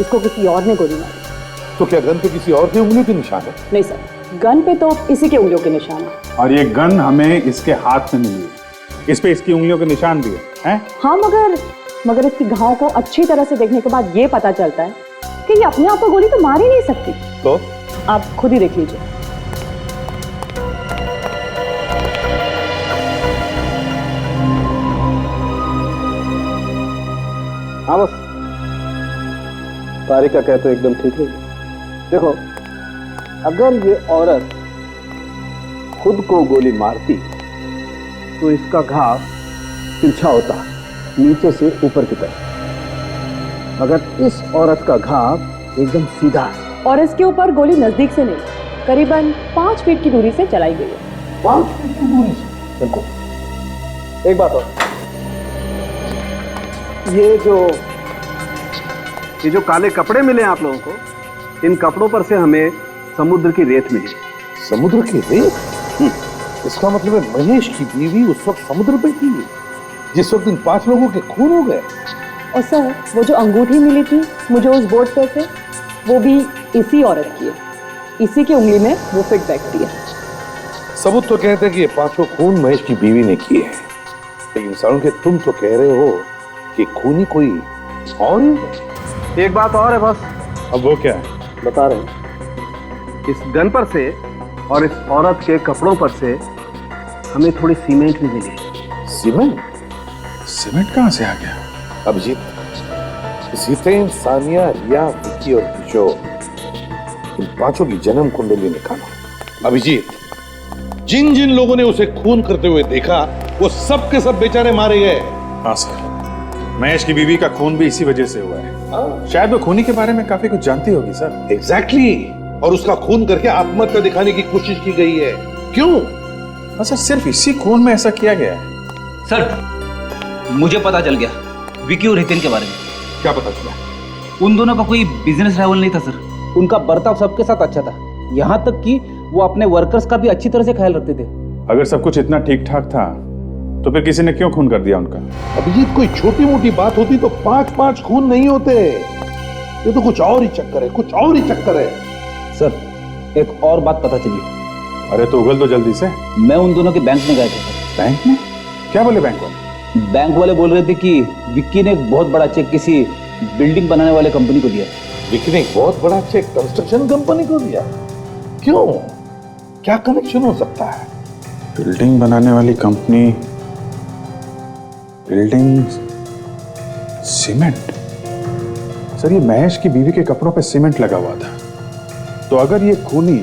इसको किसी और ने गोली मारी। तो क्या गन पे किसी और की उंगलियों के निशान है? नहीं सर, गन पे तो इसी के उंगलियों के निशान है। और ये गन हमें इसके हाथ में मिली है, इस पे इसकी उंगलियों के निशान भी है? हाँ, मगर इसकी घाव को अच्छी तरह से देखने के बाद ये पता चलता है कि ये अपने आप को गोली तो मार ही नहीं सकती। तो आप खुद ही देख लीजिए। हाँ बस, तारिका कहते तो एकदम ठीक है। देखो, अगर ये औरत खुद को गोली मारती तो इसका घाव तिरछा होता, नीचे से ऊपर की तरफ, मगर इस औरत का घाव एकदम सीधा है। और इसके ऊपर गोली नजदीक से नहीं, करीबन 5 फीट की दूरी से चलाई गई है। 5 फीट की दूरी से? बिल्कुल। एक बात और, ये जो काले कपड़े मिले आप लोगों को, इन कपड़ों पर से हमें समुद्र की रेत मिली। समुद्र की रेत? इसका मतलब है महेश की बीवी उस वक्त समुद्र पे थी जिस वक्त इन 5 लोगों के खून हो गए। और सर, वो जो अंगूठी मिली थी मुझे उस बोर्ड पे से, वो भी इसी औरत की है। इसी की उंगली में वो फिट बैठती है। सबूत तो कहते हैं कि ये 5 खून महेश की बीवी ने किए हैं, लेकिन सारुण के तुम तो कह रहे हो कि खूनी कोई और ही। एक बात और है बस। अब वो क्या है? बता रहे हैं। इस गन पर से और इस औरत के कपड़ों पर से हमें थोड़ी सीमेंट भी मिली। सीमेंट? सीमेंट कहाँ से आ गया? अभिजीत, जितेन, सानिया, रिया, विक्की और किशोर, इन 5 की जन्म कुंडली निकालो। अभिजीत, जिन जिन लोगों ने उसे खून करते हुए देखा वो सब के सब बेचारे मारे गए। हाँ सर, महेश की बीवी का खून भी इसी वजह से हुआ है। शायद वो खूनी के बारे में काफी कुछ जानती होगी सर। एग्जैक्टली। और उसका खून करके आत्महत्या दिखाने की कोशिश की गई है। क्यों? हाँ सर, सिर्फ इसी खून में ऐसा किया गया है। सर, मुझे पता चल गया विकी और हितेन के बारे में। क्या पता चला? उन दोनों का कोई बिजनेस राइवल नहीं था सर। उनका बर्ताव सबके साथ अच्छा था, यहाँ तक कि वो अपने वर्कर्स का भी अच्छी तरह से ख्याल रखते थे। अगर सब कुछ इतना ठीक ठाक था तो फिर किसी ने क्यों खून कर दिया उनका? अभिजीत, कोई छोटी मोटी बात होती तो 5 खून नहीं होते। ये तो कुछ और ही चक्कर है, कुछ और ही चक्कर है। सर, एक और बात पता चली। अरे तो उगल दो जल्दी से। मैं उन दोनों के बैंक में गए थे। बैंक में? क्या बोले बैंक वाले? बैंक वाले बोल रहे थे कि विक्की ने एक बहुत बड़ा चेक किसी बिल्डिंग बनाने वाले कंपनी को दिया। विक्की ने एक बहुत बड़ा चेक कंस्ट्रक्शन कंपनी को दिया? क्यों? क्या कनेक्शन हो सकता है? बिल्डिंग बनाने वाली कंपनी, बिल्डिंग, सीमेंट। सर, ये महेश की बीवी के कपड़ों पे सीमेंट लगा हुआ था, तो अगर ये खूनी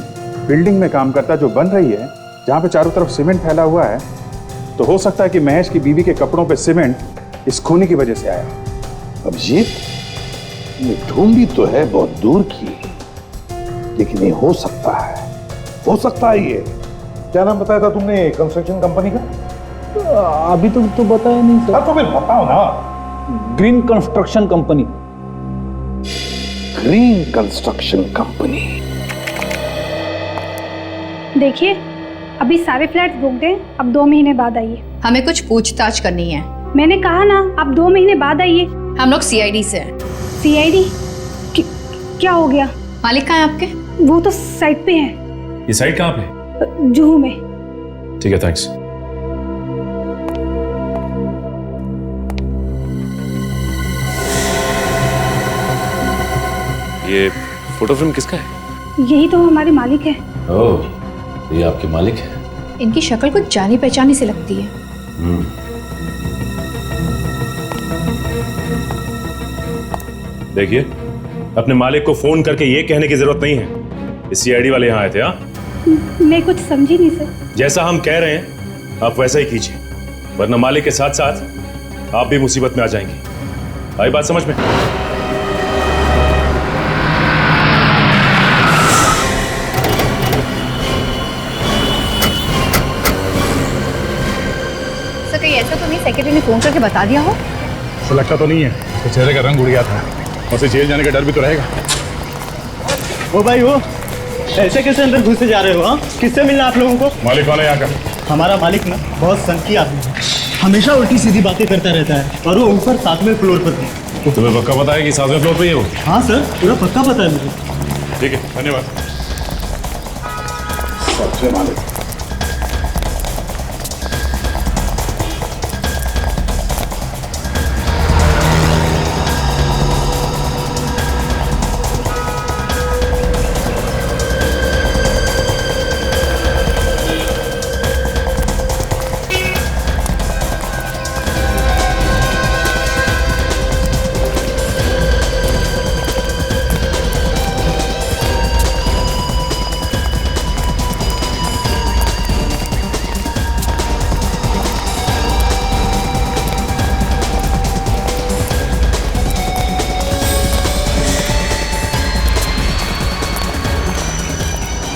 बिल्डिंग में काम करता जो बन रही है, जहां पे चारों तरफ सीमेंट फैला हुआ है, तो हो सकता है कि महेश की बीवी के कपड़ों पे सीमेंट इस खूनी की वजह से आया। अभिजीत, ये ढूंढी तो है बहुत दूर की, लेकिन ये हो सकता है, हो सकता है। ये क्या नाम बताया था तुमने कंस्ट्रक्शन कंपनी का? अभी तो बताया नहीं सर। तो फिर बताओ ना। Green construction company. Green construction company. देखिए, अभी सारे फ्लैट्स बुक दें, अब 2 महीने बाद आइए। हमें कुछ पूछताछ करनी है। मैंने कहा ना, आप 2 महीने बाद आइए। हम लोग सीआईडी से हैं। सीआईडी? क्या हो गया? मालिक कहाँ है आपके? वो तो साइट पे है। ये साइट कहाँ पे? जुहू में। ठीक है, थैंक्स। ये फोटो फिल्म किसका है? यही तो हमारे मालिक है। ओह, ये आपके मालिक है? इनकी शक्ल कुछ जानी पहचानी से लगती है। देखिए, अपने मालिक को फोन करके ये कहने की जरूरत नहीं है इस सीआईडी वाले यहाँ आए थे। हाँ, मैं कुछ समझी नहीं सर। जैसा हम कह रहे हैं आप वैसा ही कीजिए, वरना मालिक के साथ साथ आप भी मुसीबत में आ जाएंगे। आई बात समझ में? सर, कहीं ऐसा तो नहीं सेक्रेटरी ने फोन करके बता दिया हो? ऐसा लगता तो नहीं है, तो चेहरे का रंग उड़ गया था, उसे जेल जाने का डर भी तो रहेगा। वो भाई वो ऐसे कैसे अंदर घुसे जा रहे हो? हाँ, किससे मिलना आप लोगों को? मालिक कौन है यहाँ का? हमारा मालिक ना बहुत सनकी आदमी है, हमेशा उल्टी सीधी बातें करता रहता है, और वो ऊपर 7वें फ्लोर पर है। तुम्हें पक्का पता है कि 7वें फ्लोर पे ही है वो? हाँ सर, पूरा पक्का पता है मुझे। ठीक है, धन्यवाद। सबसे मालिक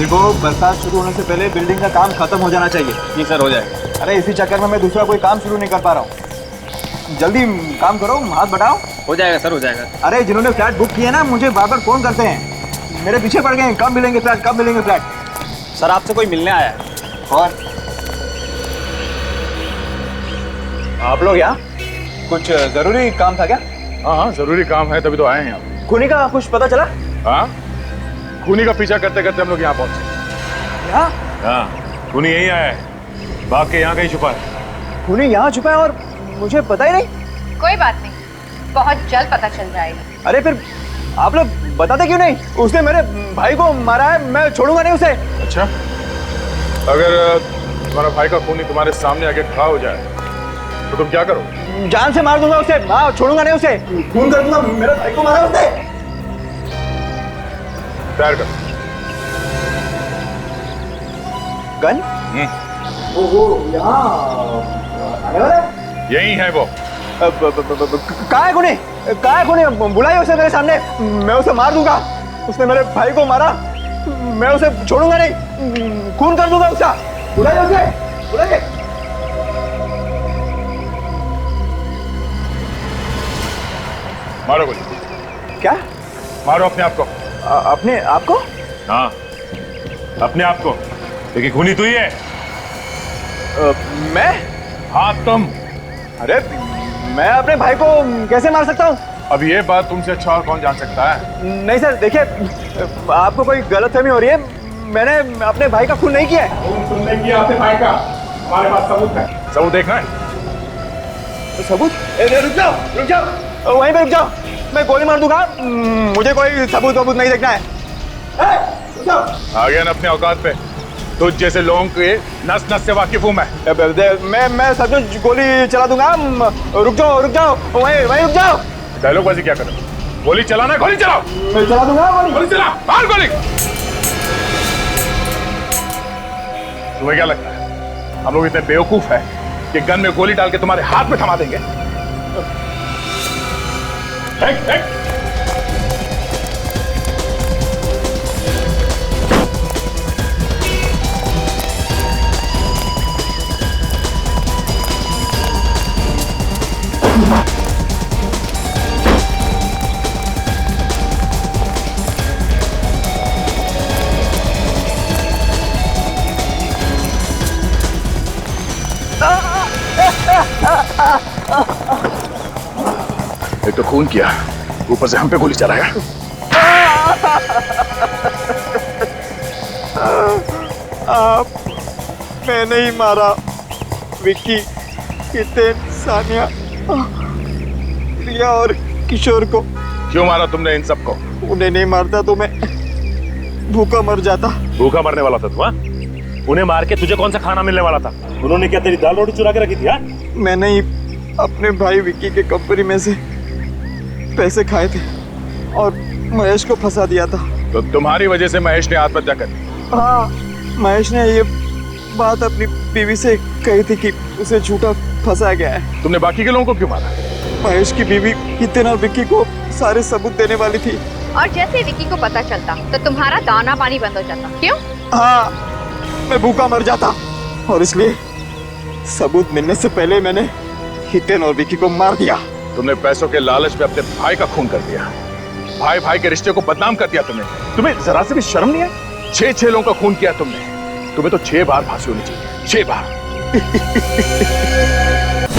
देखो, बरसात शुरू होने से पहले बिल्डिंग का काम खत्म हो जाना चाहिए। जी सर, हो जाएगा। अरे इसी चक्कर में मैं दूसरा कोई काम शुरू नहीं कर पा रहा हूँ। जल्दी काम करो, हाथ बढ़ाओ। हो जाएगा सर, हो जाएगा। अरे जिन्होंने फ्लैट बुक किया ना, मुझे बार बार फोन करते हैं, मेरे पीछे पड़ गए हैं, कब मिलेंगे फ्लैट, कब मिलेंगे फ्लैट। सर आपसे कोई मिलने आया है। और आप लोग यहाँ कुछ जरूरी काम था क्या? हाँ हाँ, जरूरी काम है, तभी तो आए हैं यहाँ। खूनी का कुछ पता चला? हाँ, खूनी का पीछा करते करते हम लोग यहाँ पहुंचे। यहाँ? हाँ, खूनी यहीं आया है, भाग के यहाँ कहीं छुपा है। खूनी यहाँ छुपा है और मुझे पता ही नहीं? कोई बात नहीं, बहुत जल्द पता चल जाएगा। अरे फिर आप लोग बताते क्यों नहीं? उसने मेरे भाई को मारा है, मैं छोड़ूंगा नहीं उसे। अच्छा, अगर तुम्हारा भाई का खूनी तुम्हारे सामने आके खड़ा हो जाए तो तुम क्या करो? जान से मार दूंगा उसे, हाँ, छोड़ूंगा नहीं उसे, खून कर दूंगा, मेरे भाई को मारा उसने। तैयार कर। गन? वो यहाँ आने वाला है? यही है वो। कहाँ है खूनी? कहाँ है खूनी? बुलाइए उसे मेरे सामने, मैं उसे मार दूंगा। उसने मेरे भाई को मारा, मैं उसे छोड़ूंगा नहीं, खून कर दूंगा उसका। बुलाइए उसे, बुलाइए। मारो गोली। क्या? मारो अपने आप को। अपने आप को? हाँ, अपने आप को, क्योंकि खूनी तू ही है। मैं? हाँ, तुम। अरे मैं अपने भाई को कैसे मार सकता हूँ? अब ये बात तुमसे अच्छा और कौन जान सकता है? नहीं सर, देखिए, आपको कोई गलतफहमी हो रही है, मैंने अपने भाई का खून नहीं किया है। तुमने किया अपने भाई का, हमारे पास सबूत है। सबूत देखना है? तो सबूत? रुक जाओ, रुक जाओ, वहीं पे रुक जाओ, मैं गोली मार दूंगा, मुझे कोई सबूत वबूत नहीं देखना है। आ गया ना अपने औकात पे, तुझ जैसे लोगों के नस नस से वाकिफ हूँ मैं सब गोली चला दूंगा, रुक जाओ, वहीं रुक जाओ। डायलॉगबाजी क्या कर रहे हो? गोली चलाना है, गोली चलाओ। मैं चला दूंगा गोली चला, मार गोली। तुम्हें क्या लगता है हम लोग इतने बेवकूफ हैं कि गन में गोली डाल के तुम्हारे हाथ में थमा देंगे? एक तो खून किया, ऊपर से हम पे गोली चलाया। मैंने ही मारा विक्की, हितेन, सानिया, प्रिया और किशोर को। क्यों मारा तुमने इन सबको? उन्हें नहीं मारता तो मैं भूखा मर जाता। भूखा मरने वाला था तू? हाँ, उन्हें मार के तुझे कौन सा खाना मिलने वाला था? उन्होंने क्या तेरी दाल रोटी चुरा के रखी थी? हाँ, मैंने ही अपने भाई विक्की के कंपनी में से पैसे खाए थे और महेश को फंसा दिया था। तो तुम्हारी वजह से महेश ने आत्महत्या कर ली? हाँ, महेश ने ये बात अपनी बीवी से कही थी कि उसे झूठा फंसाया गया है। तुमने बाकी के लोगों को क्यों मारा? महेश की बीवी हितेन और विक्की को सारे सबूत देने वाली थी। और जैसे विक्की को पता चलता तो तुम्हारा दाना पानी बंद हो जाता। क्यों? हाँ, मैं भूखा मर जाता और इसलिए सबूत मिलने से पहले मैंने हितेन और विकी को मार दिया। तुमने पैसों के लालच में अपने भाई का खून कर दिया, भाई भाई के रिश्ते को बदनाम कर दिया तुमने। तुम्हें जरा से भी शर्म नहीं है? 6 लोगों का खून किया तुमने। तुम्हें तो 6 बार फांसी होनी चाहिए, 6 बार।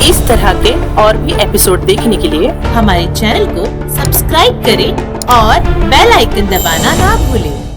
इस तरह के और भी एपिसोड देखने के लिए हमारे चैनल को सब्सक्राइब करें और बेल आइकन दबाना ना भूलें।